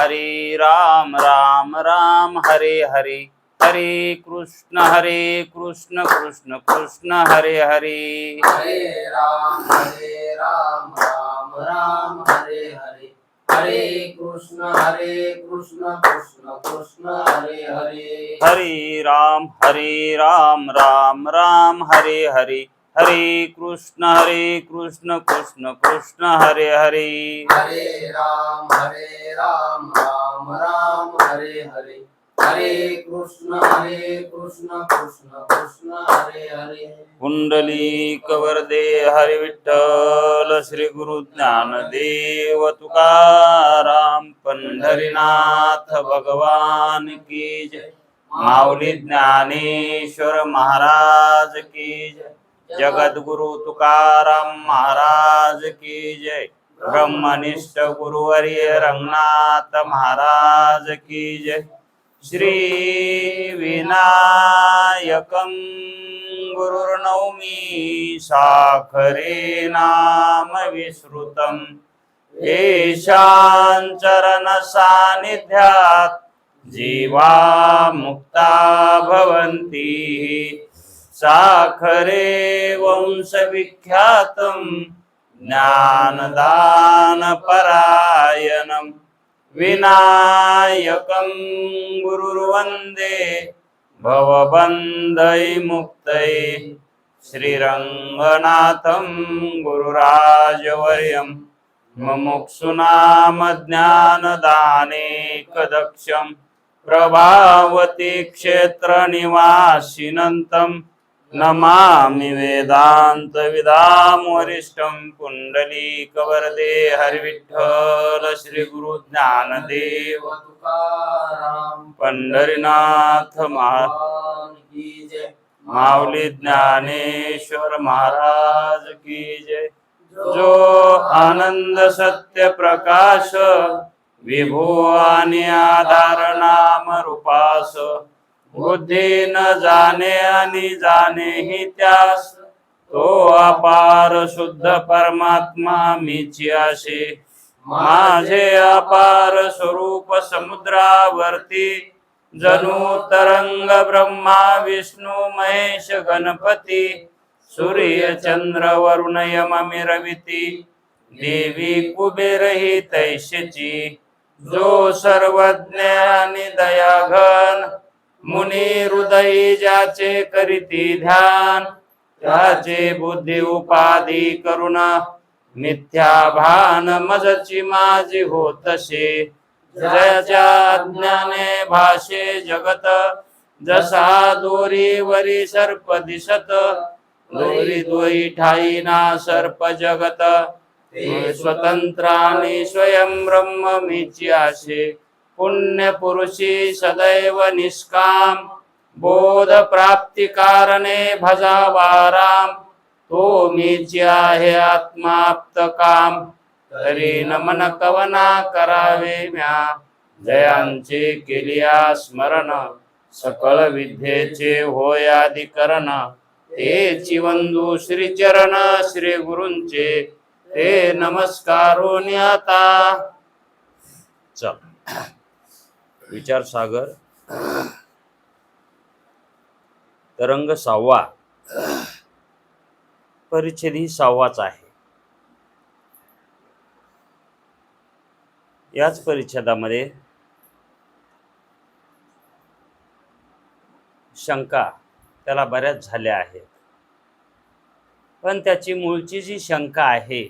हरे राम राम राम हरे हरे, हरे कृष्ण कृष्ण कृष्ण हरे हरे। हरे राम राम राम हरे हरे, हरे कृष्ण कृष्ण कृष्ण हरे हरे। हरे राम राम राम हरे हरे, हरे कृष्ण कृष्ण कृष्ण हरे हरे। हरे राम राम राम हरे हरे, हरे कृष्ण कृष्ण कृष्ण हरे हरे। पुंडलीक वरदे हरि विठ्ठल, श्री गुरु ज्ञानदेव तुकाराम, पंढरीनाथ भगवान की जय। माऊली ज्ञानेश्वर महाराज की जय। जगद्गुरु तुकाराम महाराज की जय। ब्रह्मनिष्ठ गुरुवर्य रंगनाथ महाराज की जय। श्री विनायकं गुरुर्नौमि साखरे नाम विश्रुतं, येषां चरण सान्निध्यात् जीवा मुक्ता भवन्ति। साखरे वंश विख्यातं ज्ञानदान परायणं, विनायकं गुरुर्वन्दे भवबन्धैर्मुक्तये। श्रीरङ्गनाथं गुरुराजवर्यं मुमुक्षूणां ज्ञानदानेकदक्षं, प्रभावती क्षेत्रनिवासिनं नमामि वेदांत विदां वरिष्ठं। पुंडलीकवरदे हरिविठ्ठल श्री गुरु ज्ञानदेव तुकाराम पंढरीनाथ भगवान की जय। माऊली ज्ञानेश्वर महाराज की जय। जो आनंद सत्य प्रकाश, विभू आणि आधार नाम रूपास, बुद्धी न जाणे आणि जाणे ही त्यास, तो अपार शुद्ध परमात्मा मीची आशे। माझे अपार स्वरूप समुद्रावरती, जणू तरंग ब्रह्मा विष्णू महेश गणपती, सूर्य चंद्र वरुण यम मिरविती, देवी कुबेर ही तैशची। जो सर्वज्ञ आणि दयाघन, मुनी हृदयी ज्याचे करीती ध्यान, त्याचे बुद्धी उपाधी करुण, मिथ्या भान मजची माझी होतसे। जयाच्या ज्ञाने भाषे जगत, जसा दोरी वरी सर्प दिसत, दोरी दोई ठाई ना सर्प जगत, स्वतंत्र आणि स्वयं ब्रह्म मीची आशे। पुण्य पुरुषी सदैव निष्काम, बोध प्राप्ती कारणे भजावा राम, तो मीची आहे आत्माप्त काम, तरी नमन कवना करावे म्या। जयांचे केलिया स्मरण, सकळ विद्येचे होय अधिकरण, तेची वंदू श्री चरण श्री गुरूंचे, ते नमस्कारोनी आता। चल विचार सागर तरंग 6वा, परिच्छेद ही 6वाच आहे। याच परिच्छेदामध्ये शंका त्याला बऱ्याच झाल्या आहेत, पण त्याची मूळची जी शंका आहे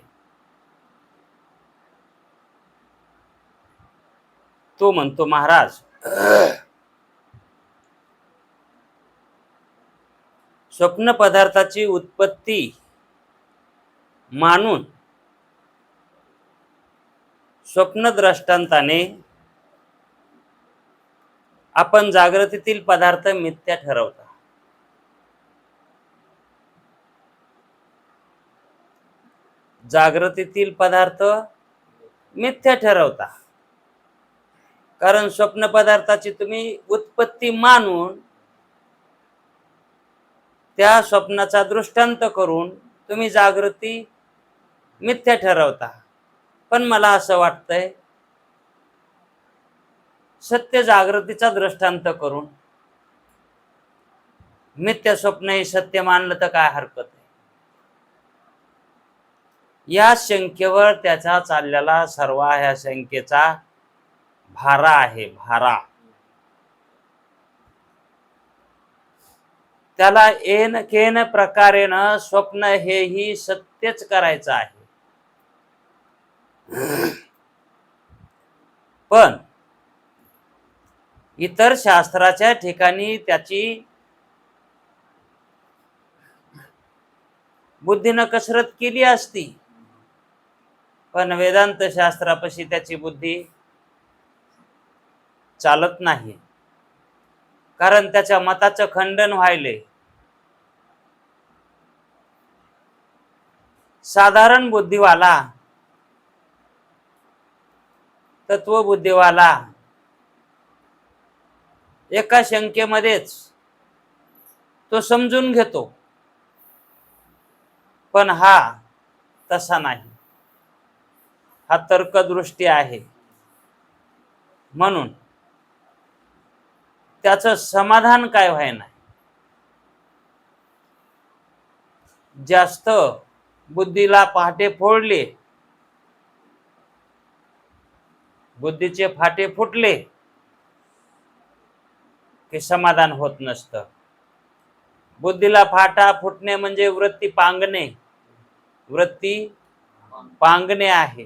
तो म्हणतो, महाराज स्वप्न पदार्थाची उत्पत्ती मानून स्वप्न दृष्टांताने आपण जागृतीतील पदार्थ मिथ्या ठरवता। जागृतीतील पदार्थ मिथ्या ठरवता, कारण स्वप्न पदार्थाची तुम्ही उत्पत्ती मानून त्या स्वप्नाचा दृष्टांत करून तुम्ही जागृती मिथ्या ठरवता। पण मला असं वाटतंय सत्य जागृतीचा दृष्टांत करून मिथ्या स्वप्न हे सत्य मानलं तर काय हरकत आहे. या शंकेवर त्याचा चाललेला सर्व ह्या शंकेचा भारा आहे, भारा. त्याला येन केन प्रकारेनं स्वप्न हेही सत्यच करायचं आहे. पण इतर शास्त्राच्या ठिकाणी त्याची बुद्धीनं कसरत केली असती, पण वेदांत शास्त्रापाशी त्याची बुद्धी चालत नाही, कारण त्याच्या मताचं खंडन व्हायले. साधारण बुद्धिवाला, तत्वबुद्धीवाला एका शंकेमध्येच तो समजून घेतो, पण हा तसा नाही. हा तर्कदृष्टी आहे. म्हणून त्याचं समाधान काय व्हायना. जास्त बुद्धीला पहाटे फोडले, बुद्धीचे फाटे फुटले की समाधान होत नसतं. बुद्धीला फाटा फुटणे म्हणजे वृत्ती पांगणे, वृत्ती पांगणे आहे.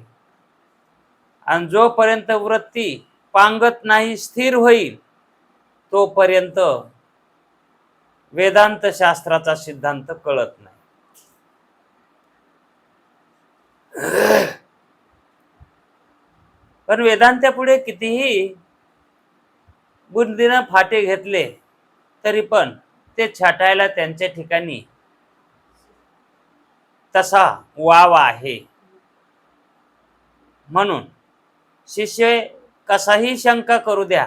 आणि जोपर्यंत वृत्ती पांगत नाही, स्थिर होईल, तोपर्यंत वेदांत शास्त्राचा सिद्धांत कळत नाही. पण वेदांत्या पुढे कितीही बुद्धीनं फाटे घेतले तरी पण ते छाटायला त्यांच्या ठिकाणी तसा वाव आहे. म्हणून शिष्य कसाही शंका करू द्या,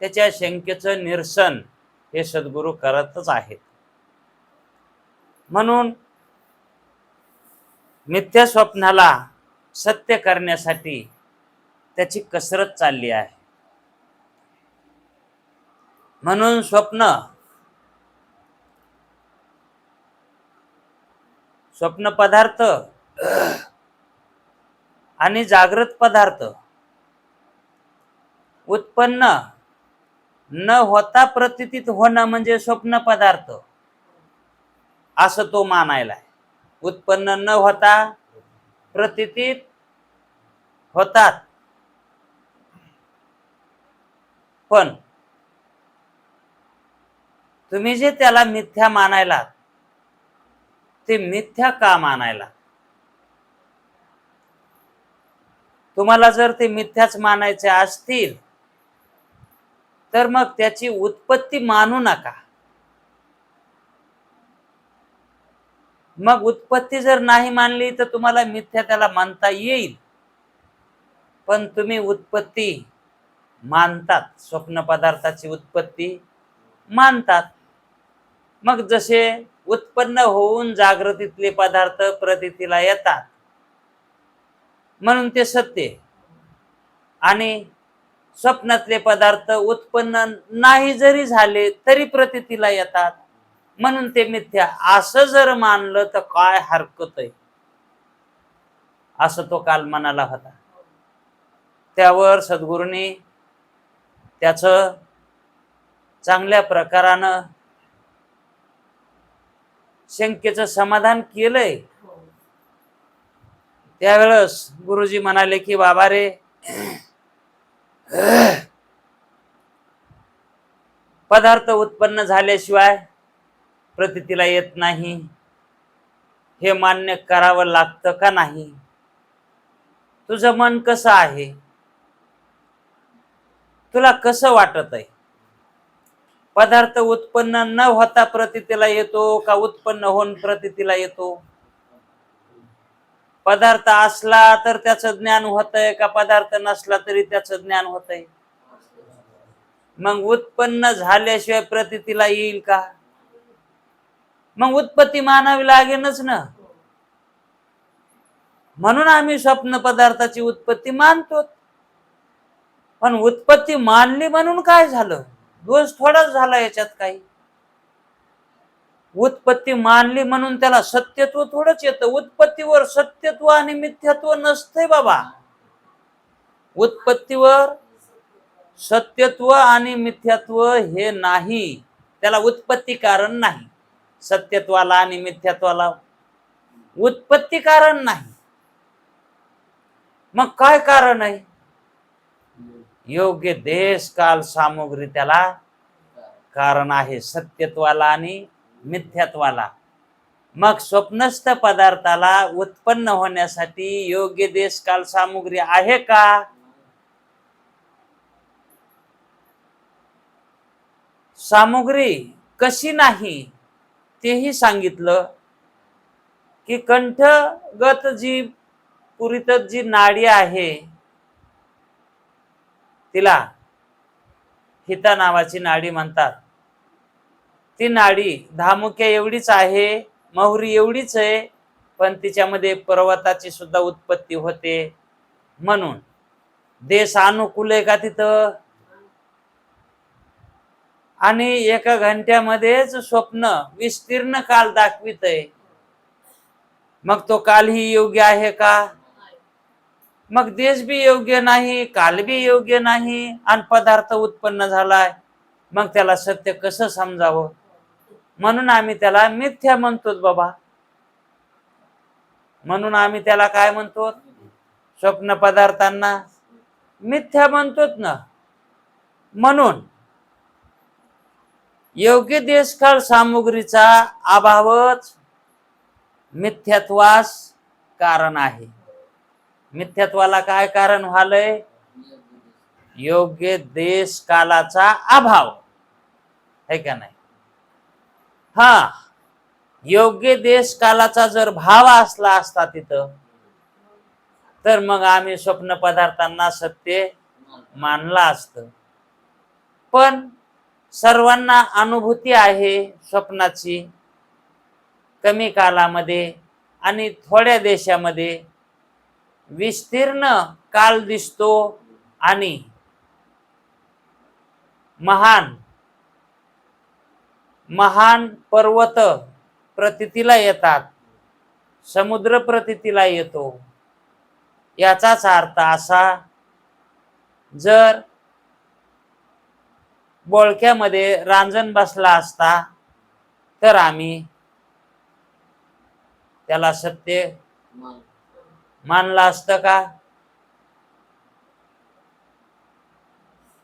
त्याच्या शंकेचं निरसन हे सद्गुरू करतच आहेत. म्हणून मिथ्या स्वप्नाला सत्य करण्यासाठी त्याची कसरत चालली आहे. म्हणून स्वप्न पदार्थ आणि जागृत पदार्थ उत्पन्न न होता प्रतीतीत होणं म्हणजे स्वप्न पदार्थ असं तो मानायला आहे. उत्पन्न न होता प्रतीतीत होतात, पण तुम्ही जे त्याला मिथ्या मानायला, ते मिथ्या का मानायला? तुम्हाला जर ते मिथ्याच मानायचे असतील तर मग त्याची उत्पत्ती मानू नका. मग उत्पत्ती जर नाही मानली तर तुम्हाला मिथ्या त्याला मानता येईल, पण तुम्ही उत्पत्ती मानतात, स्वप्न पदार्थाची उत्पत्ती मानतात. मग जसे उत्पन्न होऊन जागृतीतले पदार्थ प्रतीतीला येतात म्हणून ते सत्य, आणि स्वप्नातले पदार्थ उत्पन्न नाही जरी झाले तरी प्रतीतीला येतात म्हणून ते मिथ्या, असं जर मानलं तर काय हरकत आहे, असं तो काल म्हणाला होता. त्यावर सद्गुरूंनी त्याचं चांगल्या प्रकारानं शंकेचं समाधान केलंय. त्यावेळेस गुरुजी म्हणाले की बाबा रे, पदार्थ उत्पन्न झाल्याशिवाय प्रतीतीला येत नाही, हे मान्य करावं लागतं का नाही? तुझं मन कसं आहे, तुला कसं वाटत आहे? पदार्थ उत्पन्न न होता प्रतीतीला येतो का उत्पन्न होऊन प्रतीतीला येतो? पदार्थ असला तर त्याचं ज्ञान होतंय का पदार्थ नसला तरी त्याचं ज्ञान होतंय? मग उत्पन्न झाल्याशिवाय प्रतीतीला येईल का? मग उत्पत्ती मानावी लागेलच ना. म्हणून आम्ही स्वप्न पदार्थाची उत्पत्ती मानतो. पण उत्पत्ती मानली म्हणून काय झालं? दोष थोडाच झाला याच्यात काही. उत्पत्ती मानली म्हणून त्याला सत्यत्व थोडंच येतं. उत्पत्तीवर सत्यत्व आणि मिथ्यात्व नसते बाबा. उत्पत्तीवर सत्यत्व आणि मिथ्यात्व हे नाही, त्याला उत्पत्ती कारण नाही. सत्यत्वाला आणि मिथ्यात्वाला उत्पत्ती कारण नाही. मग काय कारण आहे? योग्य देश काल सामुग्री त्याला कारण आहे, सत्यत्वाला आणि मिथ्यात्वाला. मग स्वप्नस्थ पदार्थाला उत्पन्न होण्यासाठी योग्य देश काल सामुग्री आहे का? सामुग्री कशी नाही तेही सांगितलं की कंठगत जी पुरीतच जी नाडी आहे तिला हिता नावाची नाडी म्हणतात. ती नाडी धामुक्या एवढीच आहे, मोहरी एवढीच आहे, पण तिच्यामध्ये पर्वताची सुद्धा उत्पत्ती होते. म्हणून देश अनुकूल आहे का तिथं? आणि एका घंट्यामध्येच स्वप्न विस्तीर्ण काल दाखवित आहे. मग तो काल ही योग्य आहे का? मग देश बी योग्य नाही, काल बी योग्य नाही, आणि पदार्थ उत्पन्न झालाय. मग त्याला सत्य कसं समजावं? म्हणून आम्ही त्याला मिथ्या म्हणतो बाबा. म्हणून आम्ही त्याला काय म्हणतो? स्वप्न पदार्थांना मिथ्या म्हणतोच ना. म्हणून योग्य देश काळ सामुग्रीचा अभावच मिथ्यात्वास कारण आहे. मिथ्यात्वाला काय कारण व्हालंय? योग्य देश कालाचा अभाव है का नाही? हा, योग्य देश कालाचा जर भाव असला असता तिथं, तर मग आम्ही स्वप्न पदार्थांना सत्य मानला असत. पण सर्वांना अनुभूती आहे स्वप्नाची. कमी कालामध्ये आणि थोड्या देशामध्ये विस्तीर्ण काल दिसतो आणि महान महान पर्वत प्रतीतीला येतात, समुद्र प्रतीतीला येतो. याचाच अर्थ असा, जर बोळक्यामध्ये रांजण बसला असता तर आम्ही त्याला सत्य मानलं असतं का?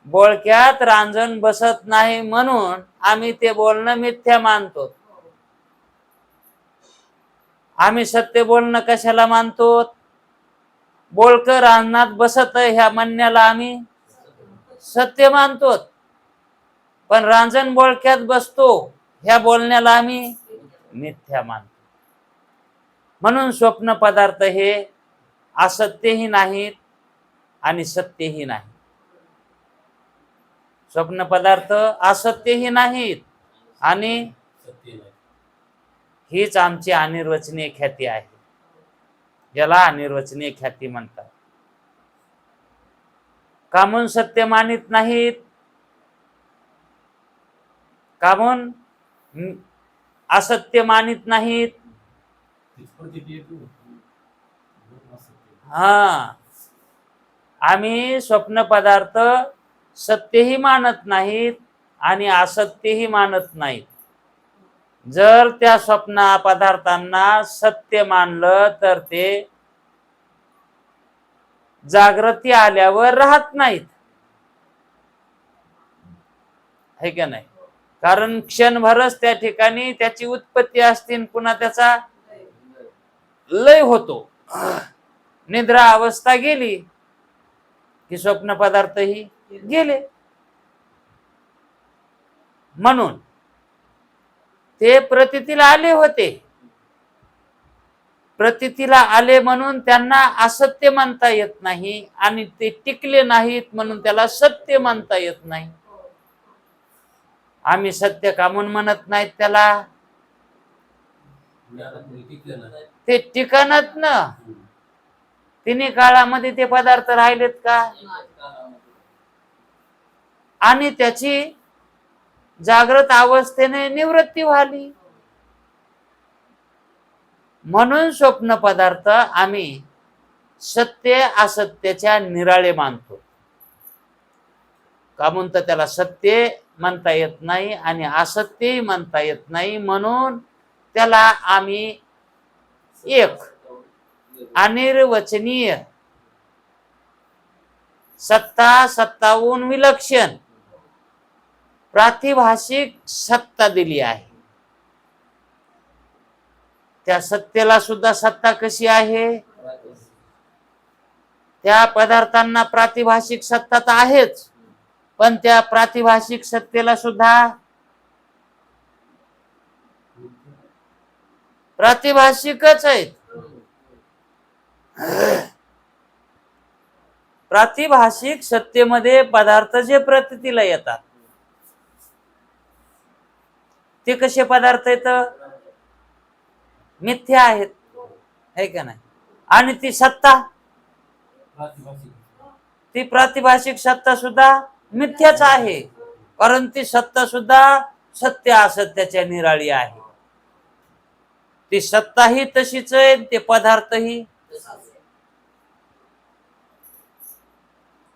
बोळक्यात रांजण बसत नाही म्हणून आम्ही ते बोलणं मिथ्या मानतो. आम्ही सत्य बोलणं कशाला मानतो? बोळक रानात बसत ह्या म्हणण्याला आम्ही सत्य मानतो. पण रांजण बोळक्यात बसतो ह्या बोलण्याला आम्ही मिथ्या मानतो. म्हणून स्वप्न पदार्थ हे असत्यही नाहीत आणि सत्यही नाही. स्वप्न पदार्थ असत्यही नाहीत आणि हीच आमची अनिर्वचनीय ख्याती आहे, ज्याला अनिर्वचनीय ख्याती म्हणतात. का म्हणून सत्य मानित नाहीत? का म्हणून असत्य मानित नाहीत? हा, आम्ही स्वप्न पदार्थ सत्यही मानत नाहीत आणि असत्यही मानत नाहीत. जर त्या स्वप्न पदार्थांना सत्य मानलं तर ते जागृती आल्यावर राहत नाहीत, है का नाही? कारण क्षणभरच त्या ठिकाणी त्याची उत्पत्ती असते, पुन्हा त्याचा लय होतो. निद्रा अवस्था गेली की स्वप्न पदार्थही गेले. म्हणून ते प्रतीतीला आले होते. प्रतीतीला आले म्हणून त्यांना असत्य म्हणता येत नाही आणि ते टिकले नाहीत म्हणून त्याला सत्य म्हणता येत नाही. आम्ही सत्य का म्हणून म्हणत नाहीत त्याला? ते टिकणच ना. तिन्ही काळामध्ये ते पदार्थ राहिलेत का? आणि त्याची जागृत अवस्थेने निवृत्ती व्हाली. म्हणून स्वप्न पदार्थ आम्ही सत्य असत्याच्या निराळे मानतो. का म्हणतो त्याला सत्य म्हणता येत नाही आणि असत्यही म्हणता येत नाही, म्हणून त्याला आम्ही एक अनिर्वचनीय सत्ता, सत्ताहून विलक्षण प्रातिभाषिक सत्ता दिली आहे. त्या सत्तेला सुद्धा सत्ता कशी आहे? त्या पदार्थांना प्रातिभाषिक सत्ता तर आहेच, पण त्या प्रातिभाषिक सत्तेला सुद्धा प्रातिभाषिकच आहेत. प्रातिभाषिक सत्तेमध्ये पदार्थ जे प्रतीला येतात ते कसे पदार्थ आहेत? मिथ्या आहेत, है का नाही? आणि ती सत्ता, ती प्रातिभाषिक सत्ता सुद्धा मिथ्याच आहे, कारण ती सत्ता सुद्धा सत्य असत्याच्या निराळी आहे. ती सत्ताही तशीच आहे, ते पदार्थही.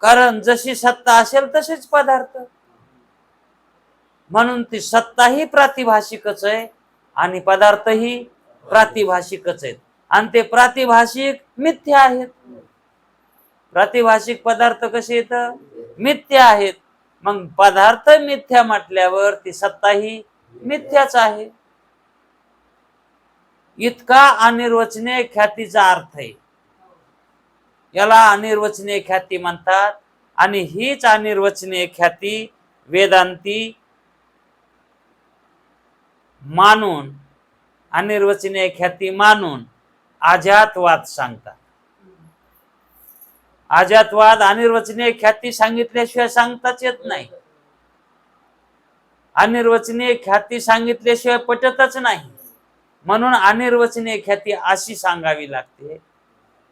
कारण जशी सत्ता असेल तसेच पदार्थ, म्हणून ती सत्ताही प्रातिभाषिकच आहे आणि पदार्थही प्रातिभाषिकच आहेत, आणि ते प्रातिभाषिक मिथ्या आहेत. प्रातिभाषिक पदार्थ कसे येत? मिथ्या आहेत. मग पदार्थ मिथ्या म्हटल्यावर ती सत्ताही मिथ्याच आहे. इतका अनिर्वचनीय ख्यातीचा अर्थ आहे. याला अनिर्वचनीय ख्याती म्हणतात. आणि हीच अनिर्वचनीय ख्याती वेदांती मानून, अनिर्वचनीय ख्याती मानून अजातवाद सांगतात. अजातवाद अनिर्वचनीय ख्याती सांगितल्याशिवाय सांगताच येत नाही. अनिर्वचनीय ख्याती सांगितल्याशिवाय पटतच नाही. म्हणून अनिर्वचनीय ख्याती अशी सांगावी लागते.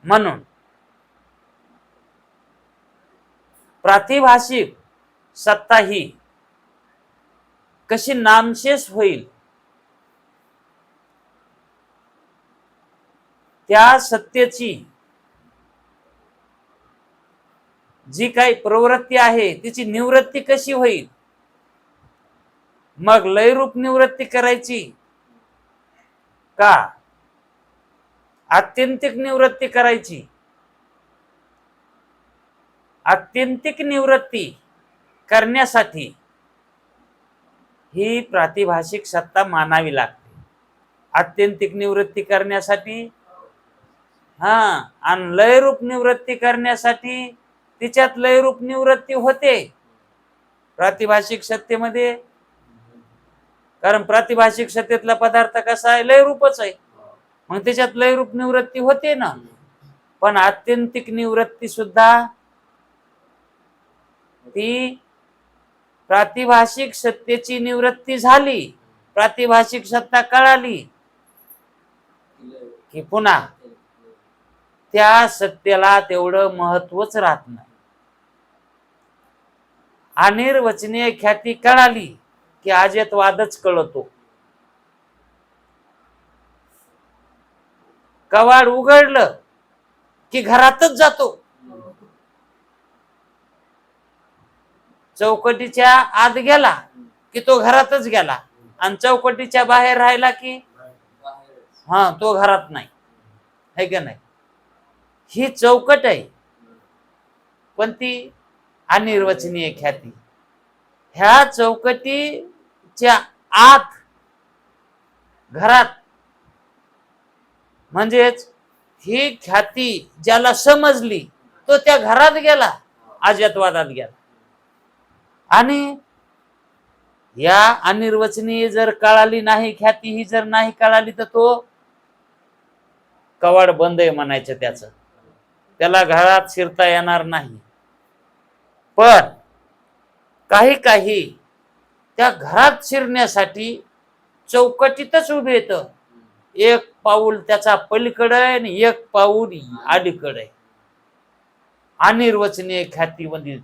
म्हणून प्रातिभाषिक सत्ता ही कशी नामशेष होईल, त्या सत्तेची जी काही प्रवृत्ती आहे तिची निवृत्ती कशी होईल? मग लयरूप निवृत्ती करायची का आत्यंतिक निवृत्ती करायची? आत्यंतिक निवृत्ती करण्यासाठी ही प्रातिभाषिक सत्ता मानावी लागते. आत्यंतिक निवृत्ती करण्यासाठी आणि लयरूप निवृत्ती करण्यासाठी तिच्यात लयरूप निवृत्ती होते प्रातिभाषिक सत्तेमध्ये. कारण प्रातिभाषिक सत्तेतला पदार्थ कसा आहे? लयरूपच आहे, मग त्याच्यात लयरूप निवृत्ती होते ना. पण आत्यंतिक निवृत्ती सुद्धा ती प्रातिभाषिक सत्तेची निवृत्ती झाली, प्रातिभाषिक सत्ता कळाली की पुन्हा त्या सत्तेला तेवढं महत्वच राहत नाही. अनिर्वचनीय ख्याती कळाली की अजातवादच कळतो. कवाड उघडलं की घरातच जातो. चौकटीच्या आत गेला की तो घरातच गेला, आणि चौकटीच्या बाहेर राहिला की तो घरात नाही, है का नाही? ही चौकट आहे, पण ती अनिर्वचनीय ख्याती. ह्या चौकटीच्या आत घरात, म्हणजेच ही ख्याती ज्याला समजली तो त्या घरात गेला, अजातवादात गेला. आणि या अनिर्वचनीय जर कळाली नाही, ख्याती ही जर नाही कळाली, तर तो कवाड बंद आहे म्हणायचं त्याचं, त्याला घरात शिरता येणार नाही. पण काही काही त्या घरात शिरण्यासाठी चौकटीतच उभे येतं. एक पाऊल त्याचा पलीकडे आणि एक पाऊल अलीकडे. अनिर्वचनीय ख्याती मध्ये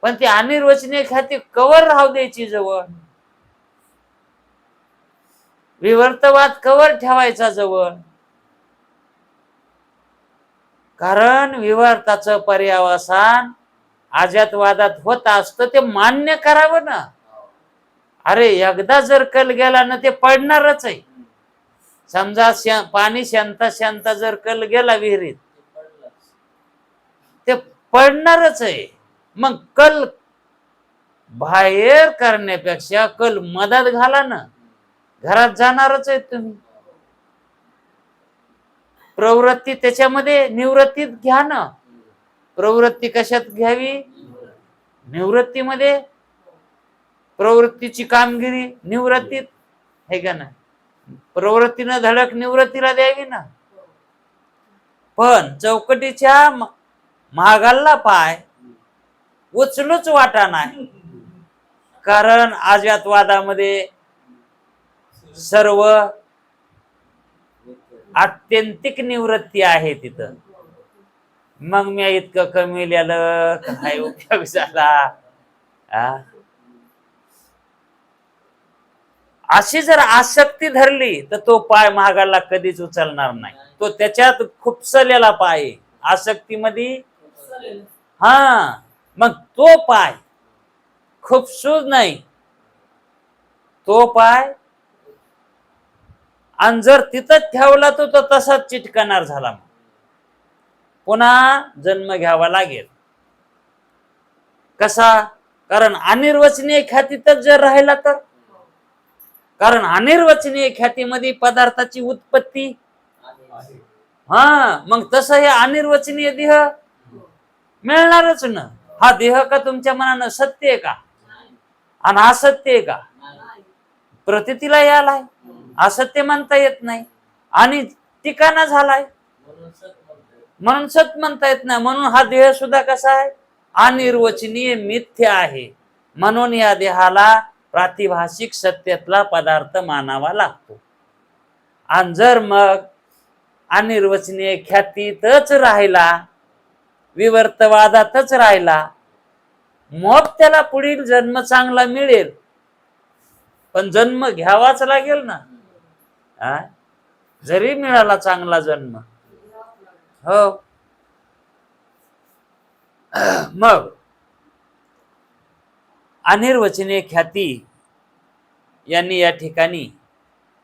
पण ती अनिर्वचनीय ख्याती कवर राहू द्यायची जवळ, विवर्तवाद कवर ठेवायचा जवळ. कारण विवर्ताचं पर्यावसान अजातवादात होत असतं, ते मान्य करावं ना. अरे एकदा जर कल गेला ना ते पडणारच आहे. समजा पाणी शांता शांता जर कल गेला विहिरीत, ते पडणारच आहे. मग कल बाहेर करण्यापेक्षा कल मधात घाला ना, घरात जाणारच आहे तुम्ही. प्रवृत्ती त्याच्यामध्ये निवृत्तीत घ्या ना. प्रवृत्ती कशात घ्यावी? निवृत्तीमध्ये. प्रवृत्तीची कामगिरी निवृत्तीत आहे का नाही? प्रवृत्तीनं धडक निवृत्तीला द्यावी ना. पण चौकटीच्या महागाला पाय उचलूच वाटा नाही. कारण अजातवादामध्ये सर्व आत्यंतिक निवृत्ती आहे तिथं. मग मी इतकं कमी लिहिलं, काय उपयोग झाला? अशी जर आसक्ती धरली तर तो पाय महागाला कधीच उचलणार नाही. तो त्याच्यात खुपसलेला पाय आसक्तीमध्ये. हा, मग तो पाय खुपसूच नाही, तो पाय. आणि जर तिथंच ठेवला तो तसाच चिटकणार झाला. पुन्हा जन्म घ्यावा लागेल. कसा? कारण अनिर्वचनीय ख्यातीतच जर राहिला तर. कारण अनिर्वचनीय ख्यातीमध्ये पदार्थाची उत्पत्ती. हा, मग तसं हे अनिर्वचनीय देह मिळणारच ना. हा देह का तुमच्या मनानं सत्य आहे का आणि असत्य आहे का? प्रतीला यालाय, असत्य म्हणता येत नाही. आणि ठिकाणा झालाय म्हणून सत म्हणता येत नाही. म्हणून हा देह सुद्धा कसा आहे? अनिर्वचनीय मिथ्या आहे. म्हणून या देहाला प्रातिभाषिक सत्यातला पदार्थ मानावा लागतो. आणि जर मग अनिर्वचनीय ख्यातीतच राहिला, विवर्तवादातच राहिला, मग त्याला पुढील जन्म चांगला मिळेल. पण जन्म घ्यावाच लागेल ना. जरी मिळाला चांगला जन्म, हो. मग अनिर्वचनीय ख्याती यांनी या ठिकाणी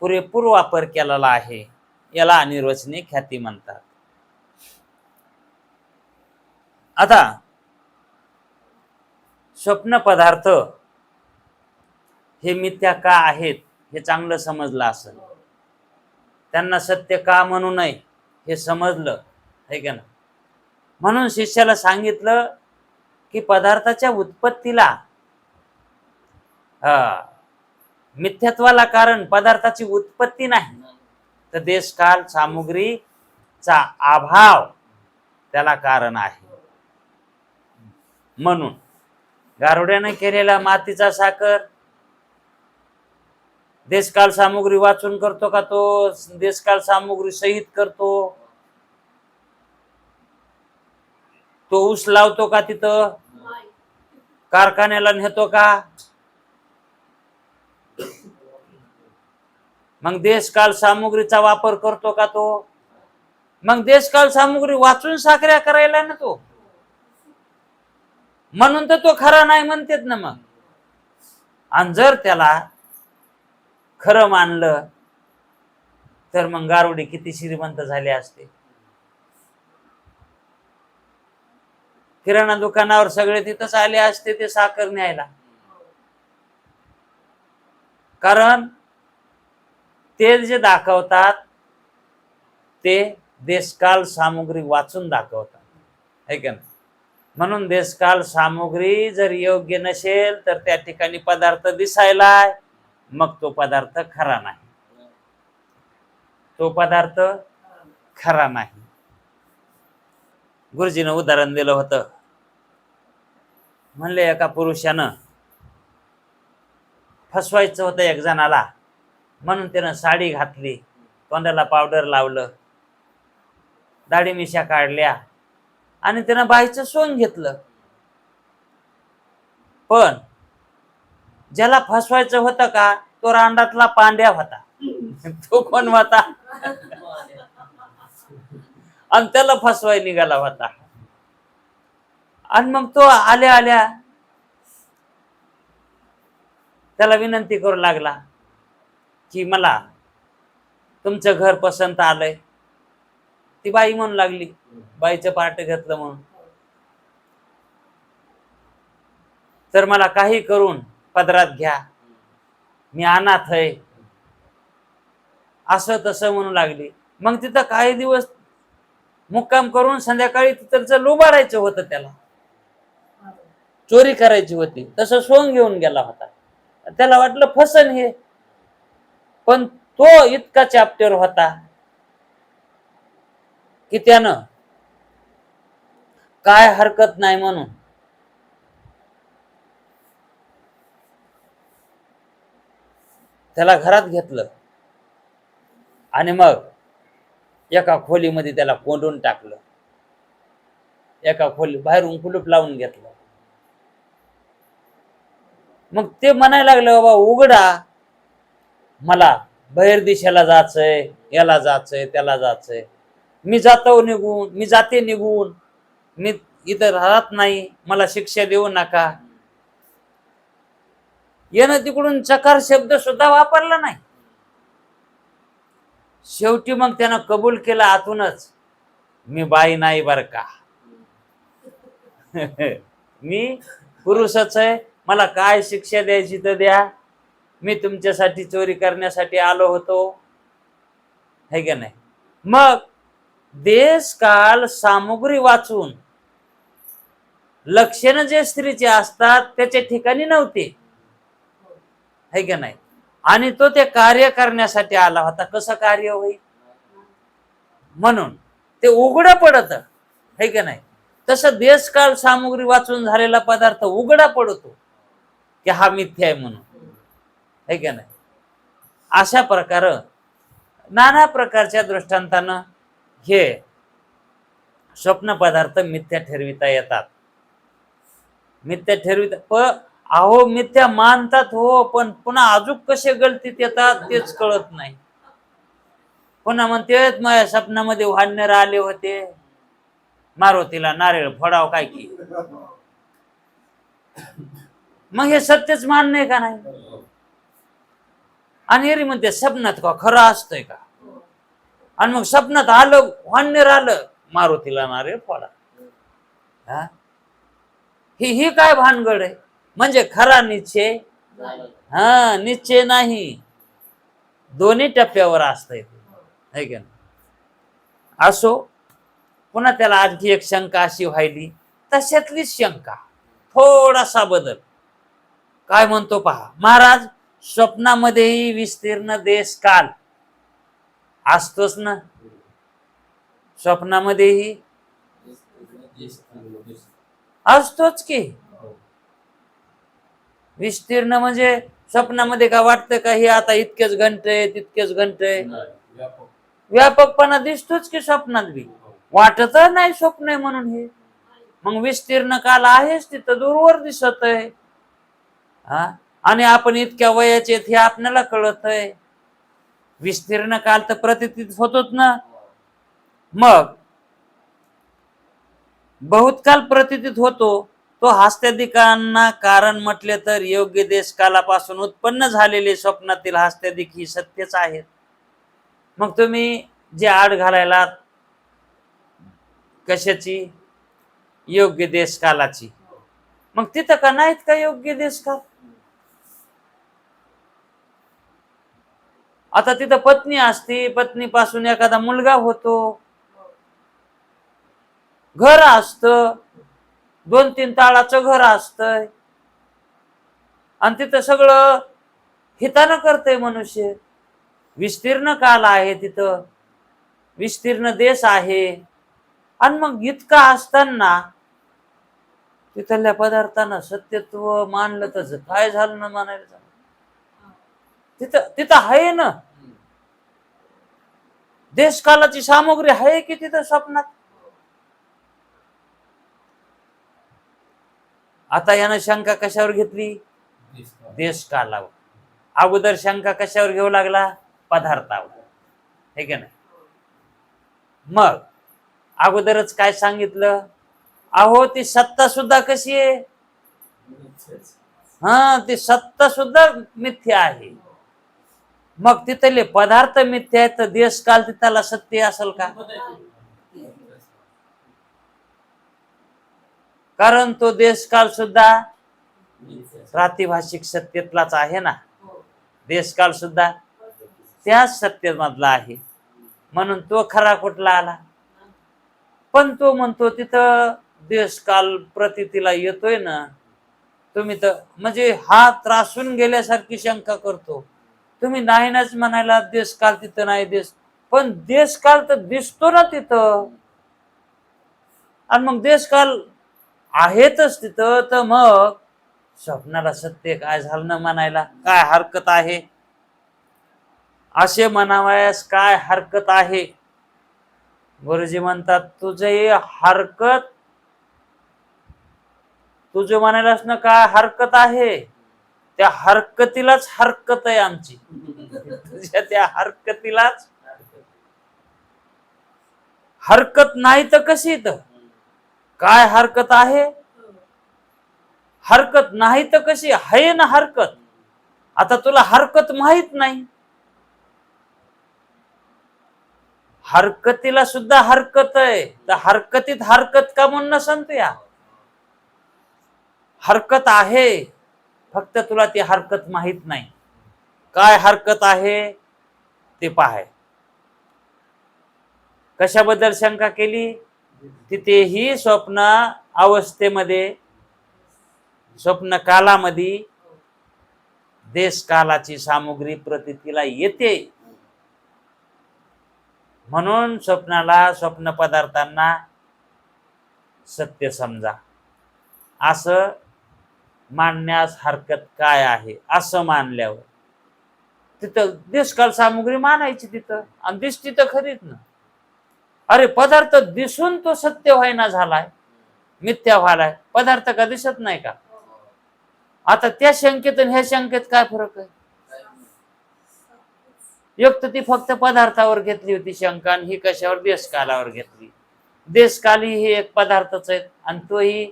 पुरेपूर वापर केलेला आहे. याला अनिर्वचनीय ख्याती म्हणतात. आता स्वप्न पदार्थ हे मिथ्या का आहेत हे चांगलं समजलं असेल. त्यांना सत्य का म्हणू नये हे समजलं आहे का ना. म्हणून शिष्याला सांगितलं की पदार्थाच्या उत्पत्तीला मिथ्यात्वाला कारण पदार्थाची उत्पत्ती नाही, तर देशकाल सामुग्रीचा अभाव त्याला कारण आहे. म्हणून गारुड्याने केलेला मातीचा साखर देशकाल सामुग्री वाचून करतो का? तो देशकाल सामुग्री सहित करतो. तो ऊस लावतो का तिथं? कारखान्याला नेतो का? मग देशकाल सामुग्रीचा वापर करतो का तो? मग देशकाल सामुग्री वाचून साखऱ्या करायला ना तो. म्हणून तर तो खरा नाही म्हणतेत ना. मग आणि जर त्याला खरं मानलं तर मग गारुडे किती श्रीमंत झाले असते. किराणा दुकानावर सगळे तिथंच आले असते ते साखर न्यायला. कारण ते जे दाखवतात ते देशकाल सामुग्री वाचून दाखवतात, है का नाही? म्हणून देशकाल सामुग्री जर योग्य नसेल तर त्या ठिकाणी पदार्थ दिसायलाय, मग तो पदार्थ खरा नाही. तो पदार्थ खरा नाही. गुरुजीनं उदाहरण दिलं होतं. म्हणले एका पुरुषानं फसवायचं होतं एक जणाला, म्हणून त्यानं साडी घातली, तोंडाला पावडर लावलं, दाढी मिशा काढल्या आणि त्यानं बाईचं सोंग घेतलं. पण ज्याला फसवायचं होतं का तो रांडातला पांड्या होता. तो कोण होता? आणि त्याला फसवाय निघाला होता. आणि मग तो आल्या आल्या त्याला विनंती करू लागला की मला तुमचं घर पसंत आलंय. ती बाई म्हणू लागली, बाईचं पार्ट घेतलं म्हणून, तर मला काही करून पदरात घ्या, मी अनाथ आहे, असं तसं म्हणू लागली. मग तिथं काही दिवस मुक्काम करून संध्याकाळी तिथं लुबाडायचं होतं, त्याला चोरी करायची होती. तसं सोंग घेऊन गेला होता. त्याला वाटलं फसन हे, पण तो इतका चॅप्टर होता की त्यानं काय हरकत नाही म्हणून त्याला घरात घेतलं आणि मग एका खोलीमध्ये त्याला कोंडून टाकलं. एका खोली बाहेरून कुलूप लावून घेतलं. मग ते म्हणायला लागलं, बाबा उघडा, मला बाहेर दिशेला जायचंय, याला जायचंय, त्याला जायचंय, मी जातो निघून, मी जाते निघून, मी इथं राहत नाही, मला शिक्षा देऊ नका. यानं तिकडून चकार शब्द सुद्धा वापरला नाही. शेवटी मग त्यानं कबूल केलं आतूनच, मी बाई नाही बर का, मी पुरुषच आहे, मला काय शिक्षा द्यायची तर द्या, मी तुमच्यासाठी चोरी करण्यासाठी आलो होतो, है का नाही. मग देश काल सामुग्री वाचून लक्षण जे स्त्रीचे असतात त्याच्या ठिकाणी नव्हते, है का नाही. आणि तो ते कार्य करण्यासाठी आला होता. कसं कार्य होईल म्हणून ते उघडं पडत, है का नाही. तसं देशकाल सामुग्री वाचून झालेला पदार्थ उघडा पडतो की हा मिथ्या आहे म्हणून, है का नाही. अशा प्रकार नाना प्रकारच्या दृष्टांतानं हे स्वप्न पदार्थ मिथ्या ठरविता येतात. मिथ्या ठरविता अहो मिथ्या मानतात हो, पण पुन्हा अजून कसे गलतीत येतात तेच कळत नाही. पुन्हा म्हणते माझ्या स्वप्नामध्ये वानर आले होते, मारुतीला नारळ फोडाव काय की. मग हे सत्यच मान्य का नाही. आणि एरी म्हणते स्वप्नात का खरं असतंय का. आणि मग स्वप्नात आलं वानर आलं, मारुतीला नारळ फोडा. ही काय भानगड आहे. म्हणजे खरा निश्चय, हा निश्चय नाही, दोन्ही टप्प्यावर असतंय, है का. असो, पुन्हा त्याला आणखी एक शंका अशी व्हायली, तशातलीच शंका, थोडासा बदल. काय म्हणतो पहा महाराज, स्वप्नामध्येही विस्तीर्ण देश काल असतोच ना. स्वप्नामध्येही असतोच की. विस्तीर्ण म्हणजे स्वप्नामध्ये का वाटतं का हे आता इतकेच घंटे तितकेच घंटे, व्यापकपणा दिसतोच की स्वप्नात बी. वाटत नाही स्वप्न आहे म्हणून हे. मग विस्तीर्ण काल आहेच तिथं, दूरवर दिसत आहे. आणि आपण इतक्या वयाचे हे आपल्याला कळत आहे. विस्तीर्ण काल तर प्रतीत होतोच ना. मग बहुतकाल प्रतीत होतो तो हास्यादिकांना कारण म्हटले तर योग्य देश कालापासून उत्पन्न झालेले स्वप्नातील हास्यादिक ही सत्यच आहेत. मग तुम्ही जे आड घालायला कशाची, योग्य देश कालाची, मग तिथं का नाहीत का योग्य देश काल. आता तिथं पत्नी असते, पत्नीपासून एखादा मुलगा होतो, घर असत, 2-3 ताळाचं घर असतंय, आणि तिथं सगळं हितानं करतंय मनुष्य. विस्तीर्ण काल आहे तिथं, विस्तीर्ण देश आहे. आणि मग इतका असताना तिथल्या पदार्थानं सत्यत्व मानलं तर काय झालं ना मानायला. तिथं आहे ना देशकालाची सामग्री आहे की तिथं स्वप्नात. आता यानं शंका कशावर घेतली? देश कालावर. अगोदर शंका कशावर घेऊ लागला? पदार्थावर. हे की नाही? मग अगोदरच काय सांगितलं? अहो ती सत्ता सुद्धा कशी आहे? ती सत्ता सुद्धा मिथ्या आहे. मग तिथले पदार्थ मिथ्या आहेत तर देश काल तिथला सत्य असेल का? कारण तो देश काल सुद्धा प्रातिभाषिक सत्तेतलाच आहे ना. देश काल सुद्धा त्याच सत्तेमधला आहे. म्हणून तो खरा कुठला आला? पण तो म्हणतो तिथं देश काल प्रतितीला येतोय ना. तुम्ही तर म्हणजे हा त्रासून गेल्यासारखी शंका करतो. तुम्ही नाही नाच म्हणायला देश काल तिथं नाही देश, पण देश काल तर दिसतो ना तिथं. आणि मग देश काल आहेतच तिथं, तर मग स्वप्नाला सत्य काय झालं ना म्हणायला काय हरकत आहे? असे म्हणावयास काय हरकत आहे? गुरुजी म्हणतात तुझे हरकत, तुझं म्हणायलाच ना काय हरकत आहे? त्या हरकतीलाच हरकत आहे आमची. तुझ्या त्या हरकतीलाच हरकत नाही तर कशी? तर काय हरकत आहे? हरकत नाही तर कशी आहे ना हरकत? आता तुला हरकत माहित नाही. हरकतीला सुद्धा हरकत आहे, तर हरकतीत हरकत का म्हणून नसन या? हरकत आहे, फक्त तुला ती हरकत माहित नाही. काय हरकत आहे ते पाहाय. कशाबद्दल शंका केली? तिथेही स्वप्न अवस्थेमध्ये, स्वप्न कालामध्ये देश कालाची सामुग्री प्रतीतीला येते. म्हणून स्वप्नाला, स्वप्न पदार्थांना सत्य समजा असं मानण्यास हरकत काय आहे? असं मानल्यावर तिथं देशकाल सामुग्री मानायची तिथं, आणि दिसती तर खरीच ना. अरे पदार्थ दिसून तो सत्य व्हायना झालाय, मिथ्या व्हायलाय. पदार्थ का दिसत नाही का? आता त्या शंकेत आणि ह्या शंकेत काय फरक आहे? एक तर ती फक्त पदार्थावर घेतली होती शंका, आणि ही कशावर? देशकालावर घेतली. देशकाली ही एक पदार्थच आहे, आणि तोही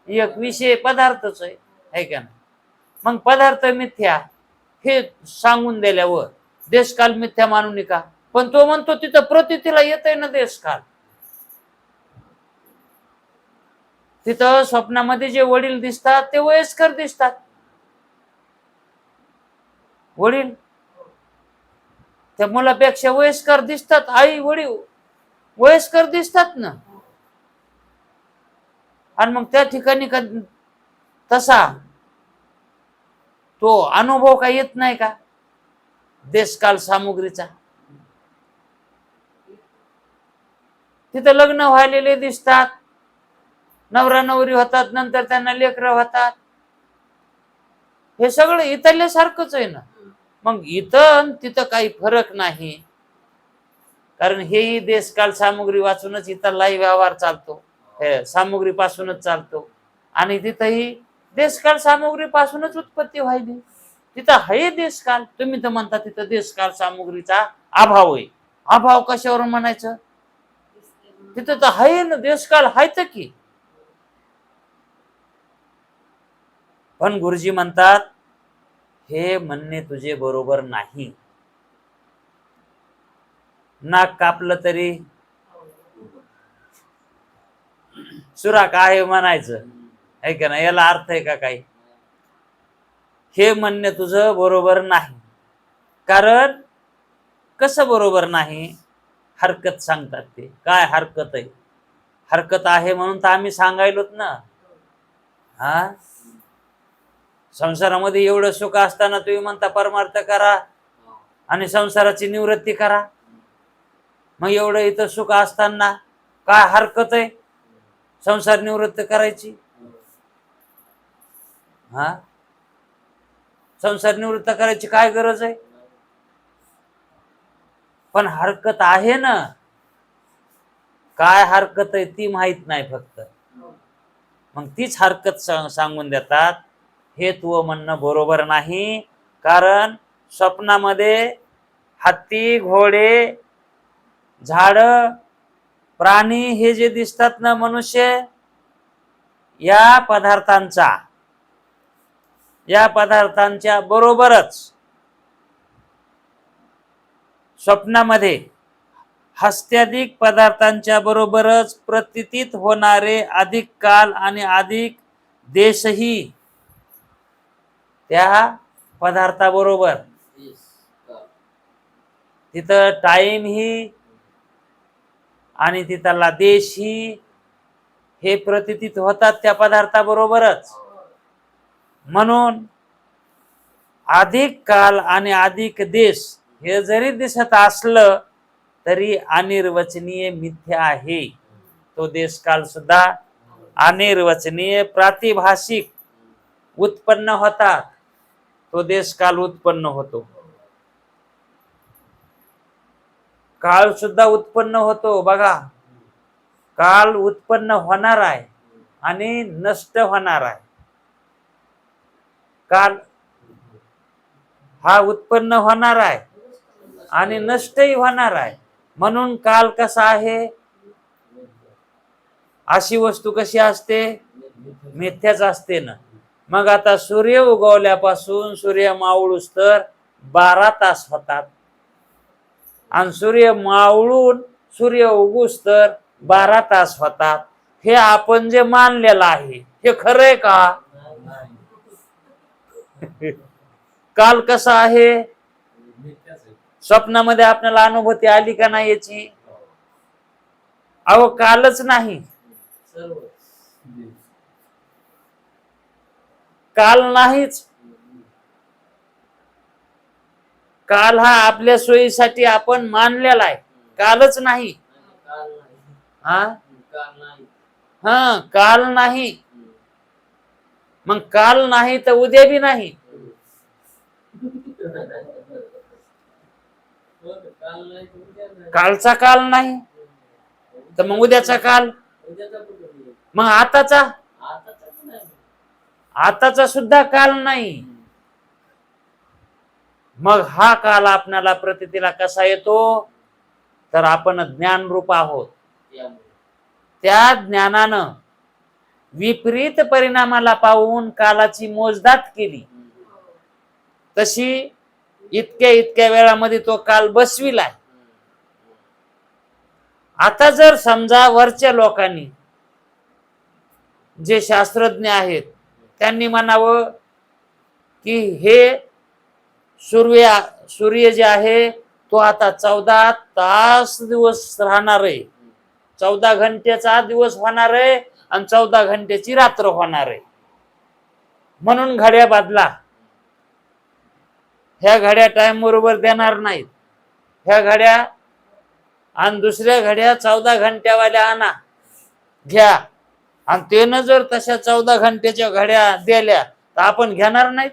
एक विषय पदार्थच आहे का नाही? मग पदार्थ मिथ्या हे सांगून दिल्यावर देशकाल मिथ्या मानून का? पण तो म्हणतो तिथं प्रतीतीला येत आहे ना देशकाल. तिथं स्वप्नामध्ये जे वडील दिसतात ते वयस्कर दिसतात. वडील त्या मुलापेक्षा वयस्कर दिसतात. आई वडील वयस्कर दिसतात ना. आणि मग त्या ठिकाणी तसा तो अनुभव काय येत नाही का देशकाल सामुग्रीचा? तिथं लग्न व्हायलेले दिसतात, नवरा नवरी होतात, नंतर त्यांना लेकरं होतात. हे सगळं इथल्या सारखंच आहे ना. मग इथं तिथं काही फरक नाही, कारण हेही देशकाल सामुग्री वाचूनच इथलाही व्यवहार चालतो, हे सामुग्री पासूनच चालतो. आणि तिथंही देशकाल सामुग्री पासूनच उत्पत्ती व्हायली. तिथं आहे देशकाल. तुम्ही तर म्हणता तिथं देशकाल सामुग्रीचा अभाव आहे. अभाव कशावर म्हणायचं? तिथं तर आहे ना, देशकाल आहेत की. पण गुरुजी म्हणतात हे म्हणणे तुझे बरोबर नाही. नाक कापलं तरी सुरा काय म्हणायचं आहे का नाही? याला अर्थ आहे का काही? हे म्हणणे तुझं बरोबर नाही. कारण कसं बरोबर नाही? हरकत सांगतात ते. काय हरकत आहे? हरकत आहे म्हणून तर आम्ही सांगायलोत ना. संसारामध्ये एवढं सुख असताना तुम्ही म्हणता परमार्थ करा आणि संसाराची निवृत्ती करा. मग एवढं इथं सुख असताना काय हरकत आहे संसार निवृत्त करायची? संसार निवृत्त करायची काय गरज आहे? पण हरकत आहे ना. काय हरकत आहे ती माहित नाही फक्त. मग तीच हरकत सांगून देतात, हे तू म्हणणं बरोबर नाही. कारण स्वप्नामध्ये हत्ती, घोडे, झाड, प्राणी हे जे दिसतात ना, मनुष्य, या पदार्थांच्या बरोबरच स्वप्नामध्ये हस्त्याधिक पदार्थांच्या बरोबरच प्रतीत होणारे अधिक काल आणि अधिक देशही त्या पदार्थाबरोबर, तिथं टाइम ही आणि तिथला देश ही हे प्रतीत होतात त्या पदार्थाबरोबरच. म्हणून अधिक काल आणि अधिक देश हे जरी दिसत असलं तरी अनिर्वचनीय मिथ्या आहे. तो देश काल सुद्धा अनिर्वचनीय प्रातिभाषिक उत्पन्न होतात. तो देश काल उत्पन्न होतो, काळ सुद्धा उत्पन्न होतो. बघा, काल उत्पन्न होणार आहे आणि नष्ट होणार आहे. काल हा उत्पन्न होणार आहे आणि नष्टही होणार आहे. म्हणून काल कसा आहे? अशी वस्तू कशी असते? मिथ्याच असते ना. मग आता सूर्य उगवल्यापासून सूर्य मावळूस तर 12 तास होतात आणि सूर्य मावळून सूर्य उगूस तर 12 तास होतात. हे आपण जे मानलेलं आहे हे खरंय का? काल कसा आहे? स्वप्नामध्ये आपल्याला अनुभूती आली का नाही याची? अहो, कालच नाही, काल नाहीच. काल हा आपल्या सोयीसाठी आपण मानलेला आहे, कालच नाही. हा हा काल नाही. मग काल नाही तर उद्या बी नाही. कालचा काल नाही तर मग उद्याचा काल, मग आताचा सुद्धा काल नाही. मग हा काल आपल्याला प्रतीतीला कसा येतो? तर आपण ज्ञानरूप आहोत. त्या ज्ञानानं विपरीत परिणामाला पाहून कालाची मोजदाद केली. तशी इतक्या वेळामध्ये तो काल बसविलाय. आता जर समजा वरच्या लोकांनी, जे शास्त्रज्ञ आहेत, त्यांनी म्हणावं की हे सूर्य जे आहे तो आता 14 तास दिवस राहणार आहे, 14 घंटेचा दिवस होणार आहे आणि 14 घंटेची रात्र होणार आहे. म्हणून घड्या बदला. ह्या घड्या टाइम बरोबर देणार नाहीत. ह्या घड्या आणि दुसऱ्या घड्या 14 घंट्यावाल्या आणा, घ्या. आणि त्यानं जर तशा 14 घंट्याच्या घड्या दिल्या तर आपण घेणार नाहीत?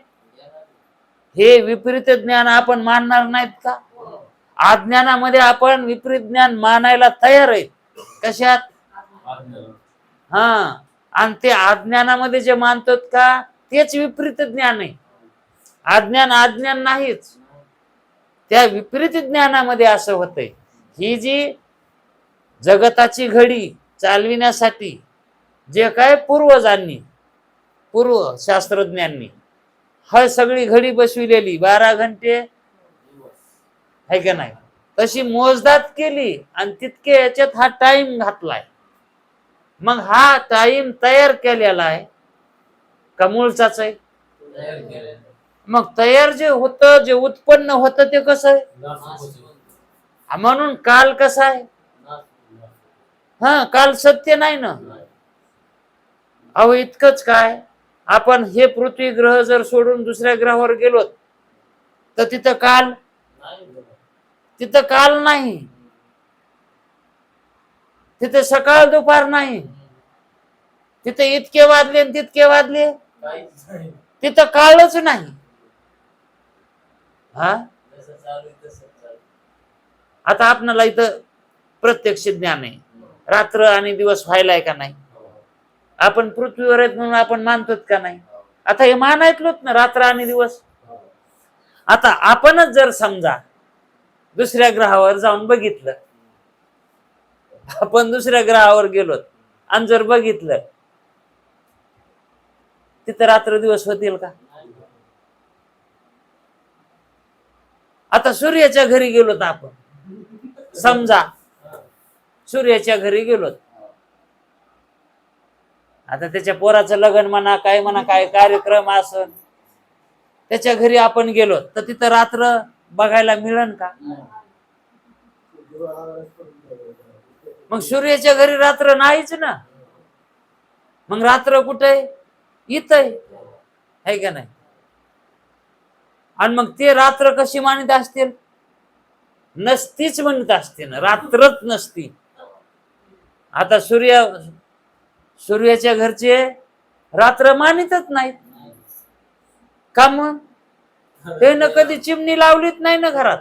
हे विपरीत ज्ञान आपण मानणार नाहीत का? अज्ञानामध्ये आपण विपरीत ज्ञान मानायला तयार आहेत. कशात? हा. आणि ते अज्ञानामध्ये जे मानतात का, तेच विपरीत ज्ञान आहे. अज्ञान नाहीच. त्या विपरीत ज्ञानामध्ये असं होतंय, ही जी जगताची घडी चालविण्यासाठी जे काय पूर्वजांनी, पूर्व शास्त्रज्ञांनी हा सगळी घडी बसविलेली 12 घंटे आहे का नाही, तशी मोजदाद केली आणि तितके याच्यात हा टाइम घातलाय. मग हा टाइम तयार केलेला आहे का मूळचाच आहे? मग तयार जे होतं, जे उत्पन्न होतं, ते कसं आहे? म्हणून काल कसा आहे? हा काल सत्य नाही ना. अहो, इतकंच काय, आपण हे पृथ्वी ग्रह जर सोडून दुसऱ्या ग्रहावर गेलो तर तिथं काल नाही. तिथे सकाळ दुपार नाही. तिथे इतके वाजले आणि तितके वाजले, तिथं काळच नाही. हा, आता आपल्याला इथं प्रत्यक्ष ज्ञान आहे, रात्र आणि दिवस व्हायलाय का नाही? आपण पृथ्वीवर आहेत म्हणून आपण मानतोत का नाही? आता हे मानायतलोच ना, रात्र आणि दिवस. आता आपणच जर समजा दुसऱ्या ग्रहावर जाऊन बघितलं, आपण दुसऱ्या ग्रहावर गेलो आणि जर बघितलं, तिथं रात्र दिवस होतील का? आता सूर्याच्या घरी गेलोत आपण, समजा सूर्याच्या घरी गेलोत, आता त्याच्या पोराचं लग्न म्हणा, काय कार्यक्रम असन, त्याच्या घरी आपण गेलो तर तिथं रात्र बघायला मिळेल का? मग सूर्याच्या घरी रात्र नाहीच ना. मग रात्र कुठे? इथं आहे का नाही? आणि मग ते रात्र कशी मानित असतील? नसतीच म्हणत असतील, रात्रच नसती. आता सूर्याच्या घरचे रात्र मानितच नाहीत का? मग ते न कधी चिमणी लावलीच नाही ना घरात.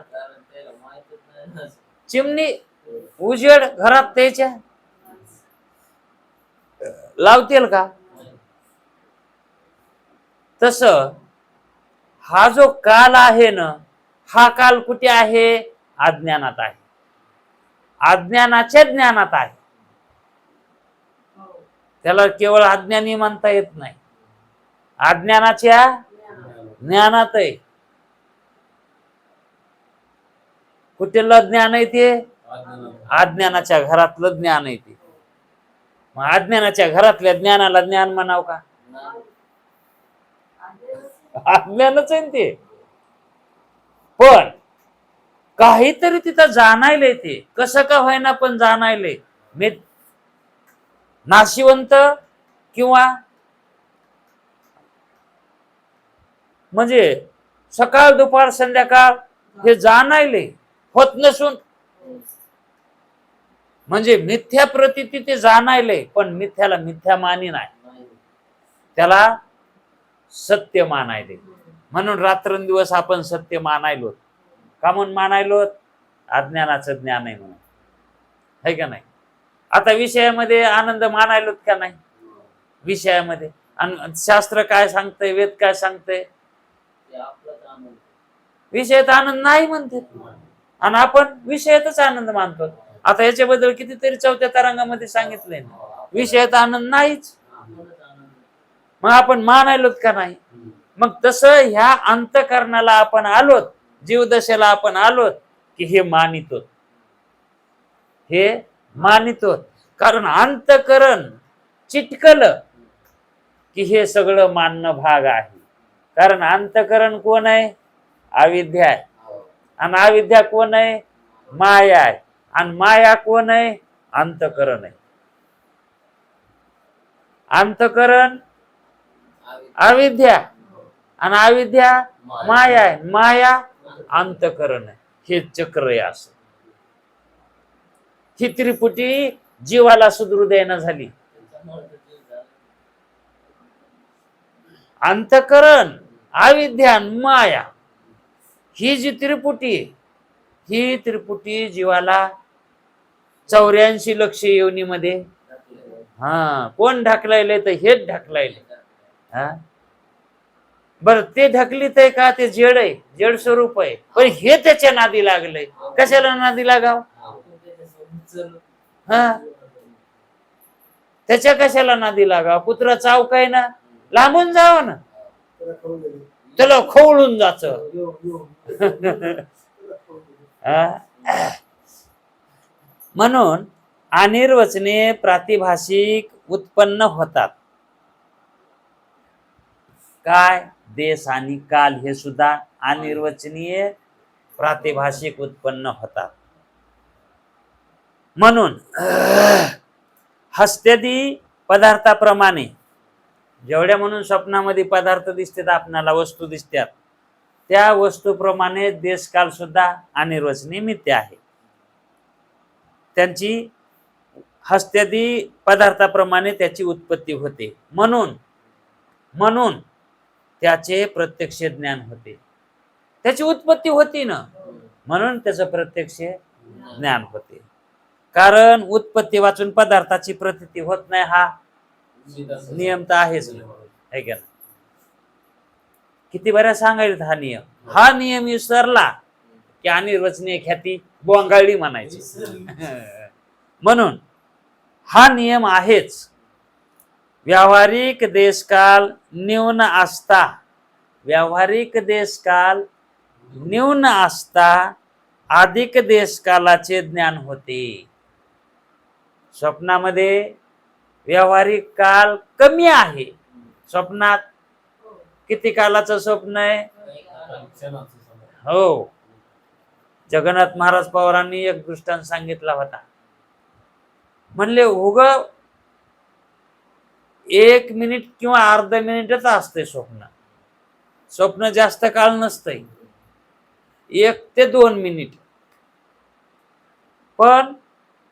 चिमणी उजेड घरात त्याच्या लावतील का? तस हा जो काल आहे ना, हा काल कुठे आहे? अज्ञानात आहे, अज्ञानाच्या ज्ञानात आहे. त्याला केवळ अज्ञानी म्हणता येत नाही, अज्ञानाच्या ज्ञानात आहे. कुठलं ज्ञान आहे ते? अज्ञानाच्या घरातलं ज्ञान आहे ते. मग अज्ञानाच्या घरातल्या ज्ञानाला ज्ञान म्हणाव का? अज्ञानच आहे ते. पण काहीतरी तिथं जाणायले, ते कसं का व्हायना पण जाणायले. मी नाशिवंत किंवा म्हणजे सकाळ दुपार संध्याकाळ हे जाणायले होत नसून, म्हणजे मिथ्या प्रतीती ते जाणायले, पण मिथ्याला मिथ्या मानी नाही, त्याला सत्य मानायले. म्हणून रात्रंदिवस आपण सत्य मानायलो. का म्हणून मानायलो? अज्ञानाचं ज्ञान आहे म्हणून, है का नाही? आता विषयामध्ये आनंद मानायलोत का नाही? विषयामध्ये. आणि शास्त्र काय सांगतंय, वेद काय सांगतंय? विषयात आनंद नाही म्हणते, आणि आपण विषयातच आनंद मानतो. आता याच्याबद्दल कितीतरी 4थ्या तरंगामध्ये सांगितलंय ना, विषयात आनंद नाहीच. मग आपण मानायलोत का नाही? मग तसं ह्या अंतकरणाला आपण आलोत, जीवदशेला आपण आलोत की हे मानितो, हे मानितो. कारण अंतकरण चिटकलं की हे सगळं मानणं भाग आहे. कारण अंतकरण कोण आहे? अविद्या आहे. आणि अविद्या कोण आहे? माया आहे. आणि माया कोण आहे? अंतकरण आहे. अंतकरण अविद्या आणि अविद्या माया आहे. माया अंतकरण आहे. हे चक्र आहे. असं ही त्रिपुटी जीवाला सुदृढ झाली. अंतकरण, अविद्या, माया ही जी त्रिपुटी, ही त्रिपुटी जीवाला 84 लक्ष योनीमध्ये कोण ढकलायले? तर हेच ढकलायले. बर ते ढकलीत आहे का? ते जड आहे, जड स्वरूप आहे. पण हे त्याच्या नादी लागलंय. कशाला नादी लागाव? त्याच्या कशाला नादी लागाव? कुत्रा चावकाय ना, लांबून जाव ना, त्याला खवळून जाच. म्हणून अनिर्वचनीय प्रातिभाषिक उत्पन्न होतात. काय? देश आणि काल हे सुद्धा अनिर्वचनीय प्रातिभाषिक उत्पन्न होतात. म्हणून हस्त्यादी पदार्थाप्रमाणे जेवढ्या म्हणून स्वप्नामध्ये पदार्थ दिसतात, आपणाला वस्तू दिसतात, त्या वस्तूप्रमाणे देशकाल सुद्धा अनिर्वचनीय मिथ्या आहे. त्यांची हस्त्यादी पदार्थाप्रमाणे त्याची उत्पत्ती होते. म्हणून त्याचे प्रत्यक्ष ज्ञान होते. त्याची उत्पत्ती होती ना, म्हणून त्याचं प्रत्यक्ष ज्ञान होते. कारण उत्पत्ती वाचून पदार्थाची प्रतीती होत नाही. हा नियम तर आहेच ना, है का नाही? किती बऱ्या सांगायला हा नियम विसरला की अनिर्वचनीय ख्याती बोंगाळली म्हणायची. म्हणून हा नियम आहेच. व्यावहारिक देशकाल न्यून असता, व्यावहारिक देशकाल न्यून असता अधिक देशकालाचे ज्ञान होते. स्वप्नामध्ये व्यावहारिक काल कमी आहे. स्वप्नात किती कालाचं स्वप्न आहे? हो, जगन्नाथ महाराज पवारांनी एक दृष्टांत सांगितला होता. म्हणले उग 1 मिनिट किंवा अर्धा मिनिटच असते स्वप्न. स्वप्न जास्त काळ नसतंय, 1 ते 2 मिनिट. पण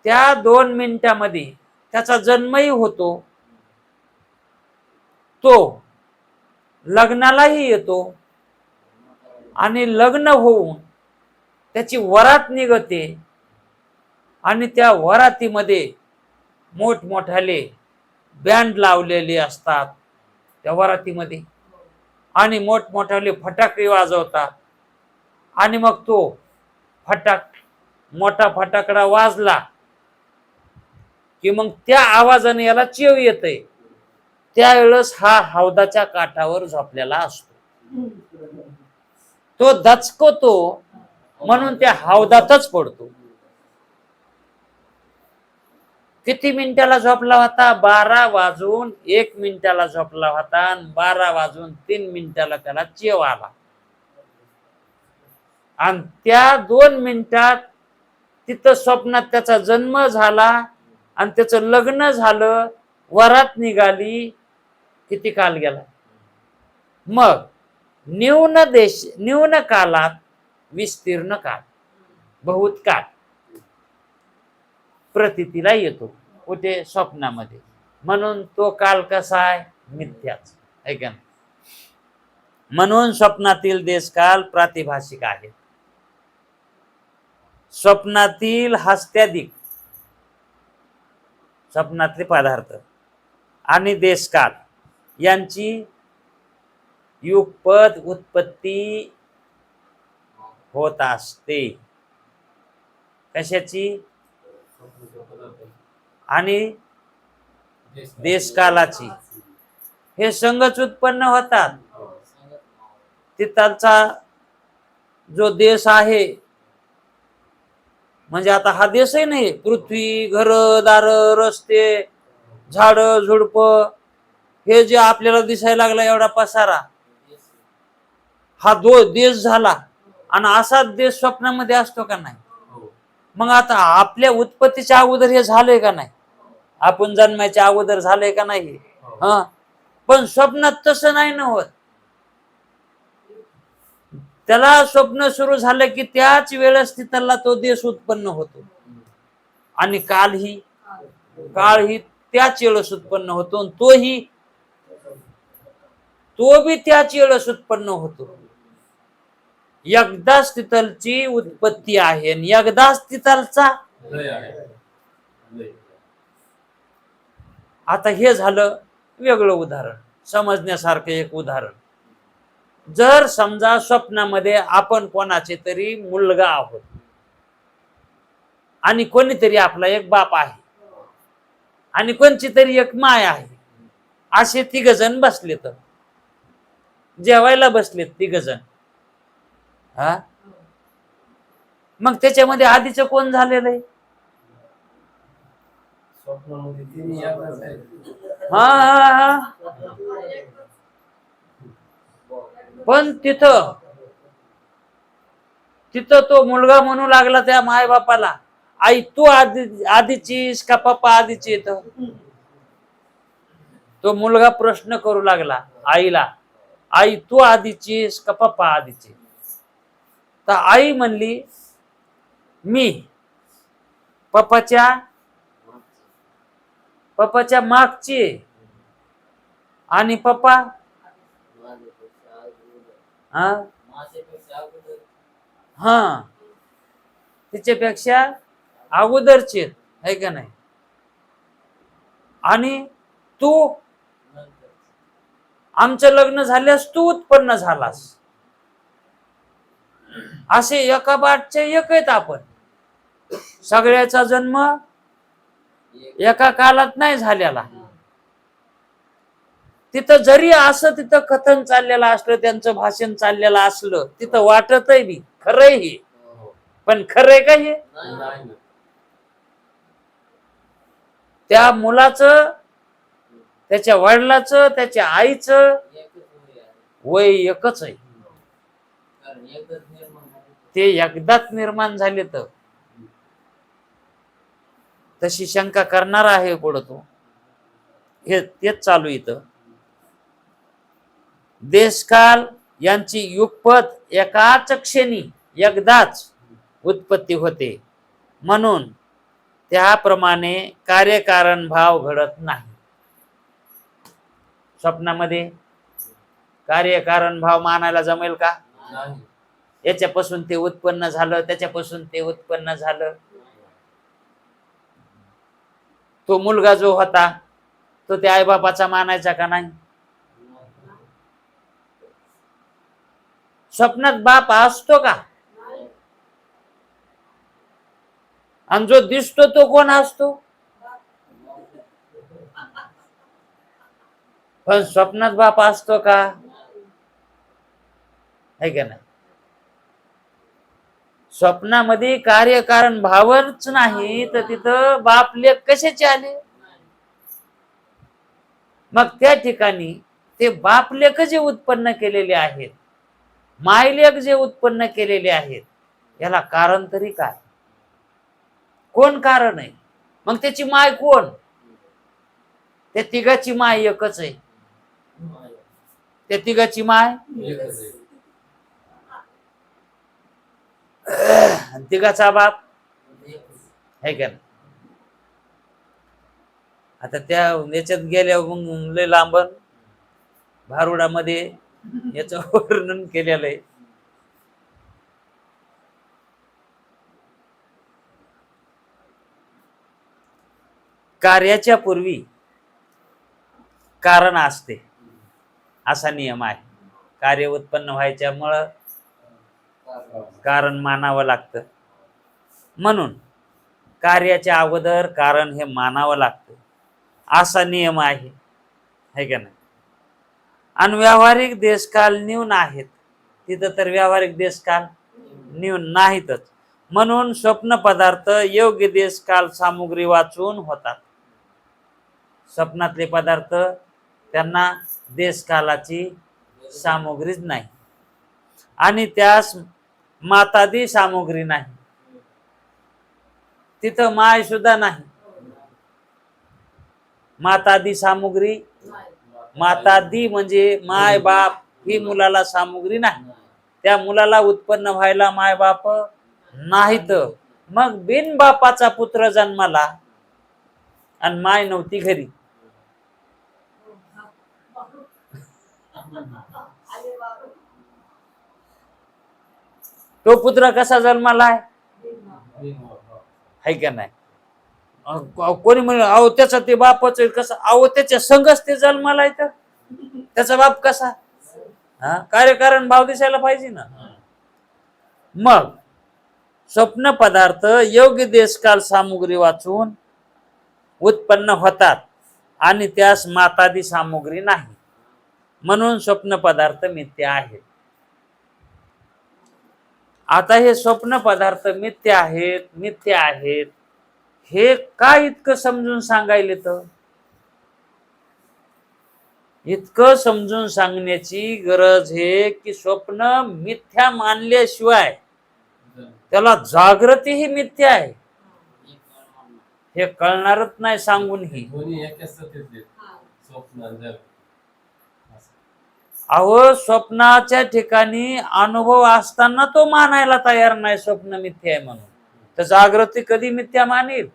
त्या 2 मिनिटामध्ये त्याचा जन्मही होतो, तो लग्नालाही येतो आणि लग्न होऊन त्याची वरात निघते आणि त्या वरातीमध्ये मोठमोठाले बँड लावलेले असतात त्या वरातीमध्ये आणि मोठमोठाले फटाके वाजवतात आणि मग तो मोठा फटाकडा वाजला की मग त्या आवाजाने याला चेव येते. त्यावेळेस हा हौदाच्या काठावर झोपलेला असतो. तो दचकतो म्हणून त्या हौदातच पडतो. किती मिनिटाला झोपला होता? 12 वाजून 1 मिनिटाला झोपला होता आणि 12 वाजून 3 मिनिटाला त्याला चेव आला. आणि त्या 2 मिनिटात तिथं स्वप्नात त्याचा जन्म झाला आणि त्याचं लग्न झालं, वरात निघाली. किती काल गेला? मग न्यून कालात विस्तीर्ण काळ, बहुत काळ प्रतीतीला येतो. कुठे? स्वप्नामध्ये. म्हणून तो काल कसा आहे? मिथ्याच आहे का नाही? म्हणून स्वप्नातील देशकाल प्रातिभाषिक आहे. स्वप्नातील हस्त्यादिक, स्वप्नातले पदार्थ आणि देशकाल यांची युगपद उत्पत्ती होत असते. कशाची? आणि देशकालाची. हे संघच उत्पन्न होतात. तिथलचा जो देश आहे, म्हणजे आता हा देशही नाही, पृथ्वी, घर, दार, रस्ते, झाड, झुडप, हे जे आपल्याला दिसायला लागला एवढा पसारा, हा देश झाला. आणि असाच देश स्वप्नामध्ये असतो का नाही? मग आता आपल्या उत्पत्तीच्या अगोदर हे झालंय का नाही? आपण जन्माच्या अगोदर झालंय का नाही? हा, पण स्वप्नात तसं नाही ना होत. त्याला स्वप्न सुरू झालं की त्याच वेळेस तिथला तो देश उत्पन्न होतो. आणि काळही त्याच वेळेस उत्पन्न होतो. तो बी त्याच वेळेस उत्पन्न होतो. एकदाच तिथलची उत्पत्ती आहे आणि एकदाच तिथलचा. आता हे झालं वेगळं उदाहरण, समजण्यासारखं एक उदाहरण. जर समजा स्वप्नामध्ये आपण कोणाचे तरी मुलगा आहोत आणि कोणीतरी आपला एक बाप आहे आणि कोणची तरी एक माय आहे, असे 3 जण बसले, तर जेवायला बसलेत 3 जण. हा, मग त्याच्यामध्ये आधीच कोण झालेलं आहे? हा, पण तिथं तो मुलगा म्हणू लागला त्या माय बापाला, आई तू आधीचीस का पप्पा आधीची येत? तो मुलगा प्रश्न करू लागला आईला, आई तू आधीचीस का पप्पा आधीची? तर आई म्हणली, मी पप्पाच्या मागची आणि पप्पा हा तिच्यापेक्षा अगोदरचे आहे का नाही? आणि तू आमचं लग्न झाल्यास तू उत्पन्न झालास. असे एका बाटचे एक आहेत आपण. सगळ्याचा जन्म एका काळात नाही झालेला. तिथं जरी असं तिथं कथन चाललेलं असलं, त्यांचं भाषण चाललेलं असलं, तिथं वाटतही बी खरंय हे. पण खरंय का हे? नाही. त्या मुलाचं, त्याच्या वडिलाचं, त्याच्या आईचं वय एकच आहे. ते एकदाच निर्माण झाले तर तशी शंका करणार आहे पुढं तो. हे तेच चालू इथं. देशकाल यांची युगपत एकाच क्षणी एकदाच उत्पत्ती होते, म्हणून त्याप्रमाणे कार्यकारण भाव घडत नाही. स्वप्नामध्ये कार्यकारण भाव मानायला जमेल का? नाही. याच्यापासून ते उत्पन्न झालं, त्याच्यापासून ते उत्पन्न झालं. तो मुलगा जो होता तो त्या आईबापाचा मानायचा का नाही? स्वप्नात बाप असतो का? आणि जो दिसतो तो कोण असतो? पण स्वप्नात बाप असतो का? है का नाही? स्वप्नामध्ये कार्यकारण भावच नाही तर तिथं बाप लेक कशाचे आले? मग त्या ठिकाणी ते बाप लेक जे उत्पन्न केलेले आहेत, माय लेक जे उत्पन्न केलेले आहेत, याला कारण तरी काय? कोण कारण आहे? मग त्याची माय कोण? त्या तिघाची माय एकच आहे. त्या तिघाची माय एकच आहे. तिघाचा बाप है का नाही? आता त्या याच्यात गेल्या मग लय लांबन भारुडामध्ये याचं वर्णन केलेलं आहे. कार्याच्या पूर्वी कारण असते असा नियम आहे. कार्य उत्पन्न व्हायच्यामुळं कारण मानावं लागतं, म्हणून कार्याच्या अगोदर कारण हे मानावं लागतं असा नियम आहे, है का नाही? आणि व्यावहारिक देशकाल न्यून आहेत. तिथं तर व्यावहारिक देशकाल न्यून नाहीतच, म्हणून स्वप्न पदार्थ योग्य देशकाल सामुग्री वाचून होतात. स्वप्नातले पदार्थ त्यांना देशकालाची सामुग्रीच नाही आणि त्यास मातादी सामुग्री नाही. तिथं माय सुद्धा नाही. मातादी सामुग्री, मातादी म्हणजे माय बाप ही मुलाला सामुग्री नाही. त्या मुलाला उत्पन्न व्हायला माय बाप नाहीत. मग बिन बापाचा पुत्र जन्माला आणि माय नव्हती घरी. तो पुत्र कसा जन्माला आहे का नाही? कोणी म्हणे अहो त्याचा ते बापच आहे. कसा? अहो त्याच्या संघच ते जन्माला आहे तर त्याचा बाप कसा? कार्यकारण भाव दिसायला पाहिजे ना. मग स्वप्न पदार्थ योग्य देशकाल सामुग्री वाचून उत्पन्न होतात आणि त्यास मातादी सामुग्री नाही, म्हणून स्वप्न पदार्थ मिथ्या आहेत. आता हे स्वप्न पदार्थ मिथ्या आहेत हे का इतकं समजून सांगायले? तर इतकं समजून सांगण्याची गरज आहे की स्वप्न मिथ्या मानल्याशिवाय त्याला जागृती ही मिथ्या आहे हे कळणारच नाही सांगूनही. अहो स्वप्नाच्या ठिकाणी अनुभव असताना तो मानायला तयार नाही स्वप्न मिथ्या आहे म्हणून, तर जागृती कधी मिथ्या मानेल?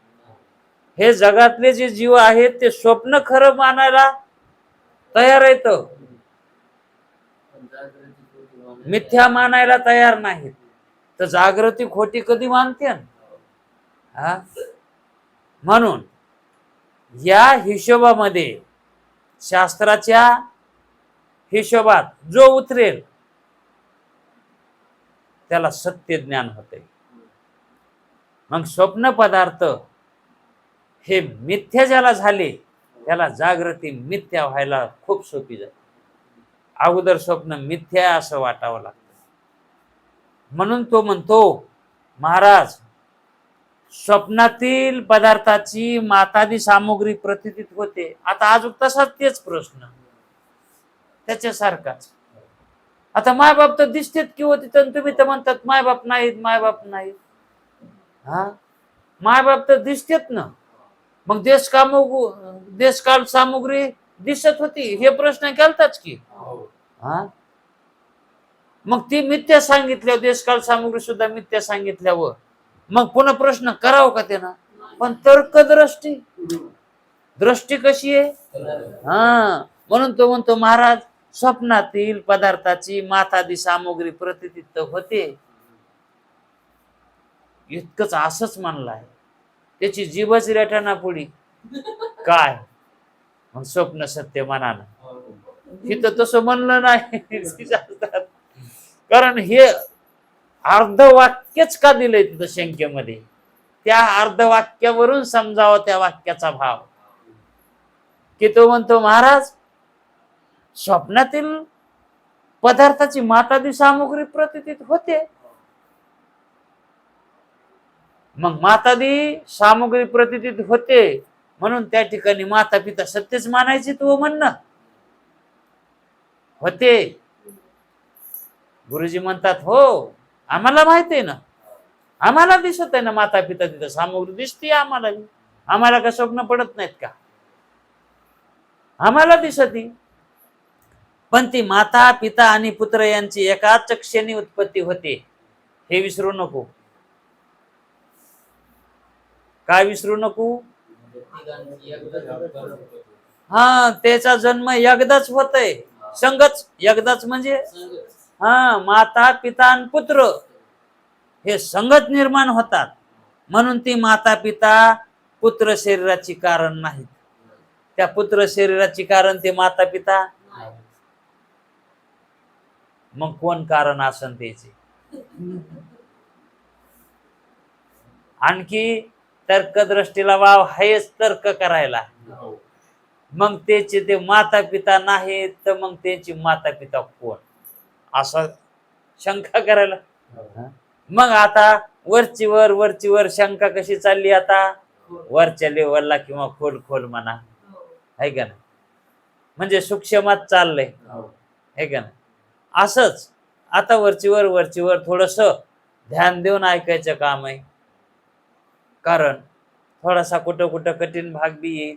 हे जगातले जे जीव आहेत ते स्वप्न खरं मानायला तयार आहेत, मिथ्या मानायला तयार नाहीत. तर जागृती खोटी कधी मानते? म्हणून या हिशोबामध्ये शास्त्राच्या हिशोबात जो उतरेल त्याला सत्य ज्ञान होते. मग स्वप्न पदार्थ हे मिथ्या ज्याला झाले त्याला जागृती मिथ्या व्हायला खूप सोपी जाते. अगोदर स्वप्न मिथ्या असं वाटावं लागतं. म्हणून तो म्हणतो महाराज, स्वप्नातील पदार्थाची मातादी सामुग्री प्रतितीत होते. आता अजून तसाच तेच प्रश्न त्याच्यासारखाच. आता मायबाप तर दिसतेत किंवा तिथं तुम्ही तर म्हणतात मायबाप नाहीत मायबाप नाहीत. हा, मायबाप तर दिसतेत ना. मग देशकाल सामुग्री दिसत होती हे प्रश्न केलताच की. हा, मग ती मिथ्या सांगितल्यावर देशकाल सामुग्री सुद्धा मिथ्या सांगितल्यावर मग पुन्हा प्रश्न करावं का त्यानं? पण तर्कदृष्टी दृष्टी कशी आहे? हा, म्हणून तो म्हणतो महाराज, स्वप्नातील पदार्थाची मातादी सामुग्री प्रतितीत होते. इतकंच असंच म्हणलाय. त्याची जीवच रेटाना पुढी काय मग स्वप्न सत्य मनानं. तिथं तसं म्हणलं नाही. कारण हे अर्धवाक्यच का दिलंय तिथं शंकेमध्ये? त्या अर्धवाक्यावरून समजावं त्या वाक्याचा भाव. की तो म्हणतो महाराज, स्वप्नातील पदार्थाची मातादी सामुग्री प्रतितीत होते. मग मातादी सामुग्री प्रतितीत होते म्हणून त्या ठिकाणी माता पिता सत्यच मानायचे तू म्हणणं होते. गुरुजी म्हणतात हो, आम्हाला माहित आहे ना, आम्हाला दिसत आहे ना माता पिता तिथं सामुग्री दिसते आम्हाला. आम्हाला का स्वप्न पडत नाहीत का? आम्हाला दिसती. पण ती माता पिता आणि पुत्र यांची एकाच क्षणी उत्पत्ती होते हे विसरू नको. काय विसरू नको? हा, त्याचा जन्म एकदाच होतय. संगच एकदाच म्हणजे हा, माता पिता आणि पुत्र हे संगत निर्माण होतात. म्हणून ती माता पिता पुत्र शरीराची कारण नाहीत. त्या पुत्र शरीराची कारण ते माता पिता. मग कोण कारण असन त्याचे? आणखी तर्कदृष्टीला वाव आहेच तर्क करायला. मग त्याचे ते माता पिता नाहीत तर मग त्यांची माता पिता कोण असा शंका करायला. मग आता वरची वर शंका कशी चालली आता? वरच्या लेवलला किंवा खोल म्हणा, आहे का नाही? म्हणजे सूक्ष्मात चाललंय, आहे का नाही? असंच आता वरची वर थोडस ध्यान देऊन ऐकायचं काम आहे. कारण थोडासा कुठं कठीण भाग बी येईल.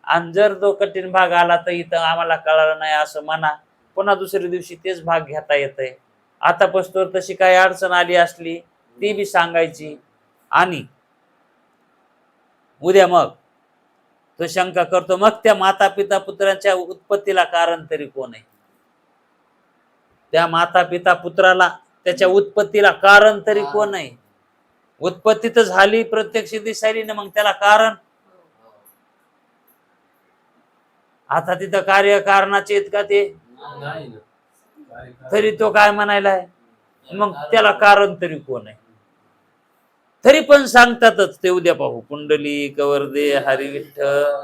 आणि जर तो कठीण भाग आला तर इथं आम्हाला कळालं नाही असं म्हणा, पुन्हा दुसऱ्या दिवशी तेच भाग घेता येतंय. आता पस्तोर तशी काही अडचण आली असली ती बी सांगायची. आणि उद्या मग तो शंका करतो, मग त्या माता पिता पुत्रांच्या उत्पत्तीला कारण तरी कोण आहे? त्या माता पिता पुत्राला त्याच्या उत्पत्तीला कारण तरी कोण आहे? उत्पत्ती तर झाली, प्रत्यक्ष दिसायली ना, मग त्याला कारण. आता तिथं कार्यकारणाचे आहेत का ते? तरी तो काय म्हणायला आहे? मग त्याला कारण तरी कोण आहे? तरी पण सांगतातच ते. उद्या पाहू. कुंडली कवरदे हरी विठ्ठल.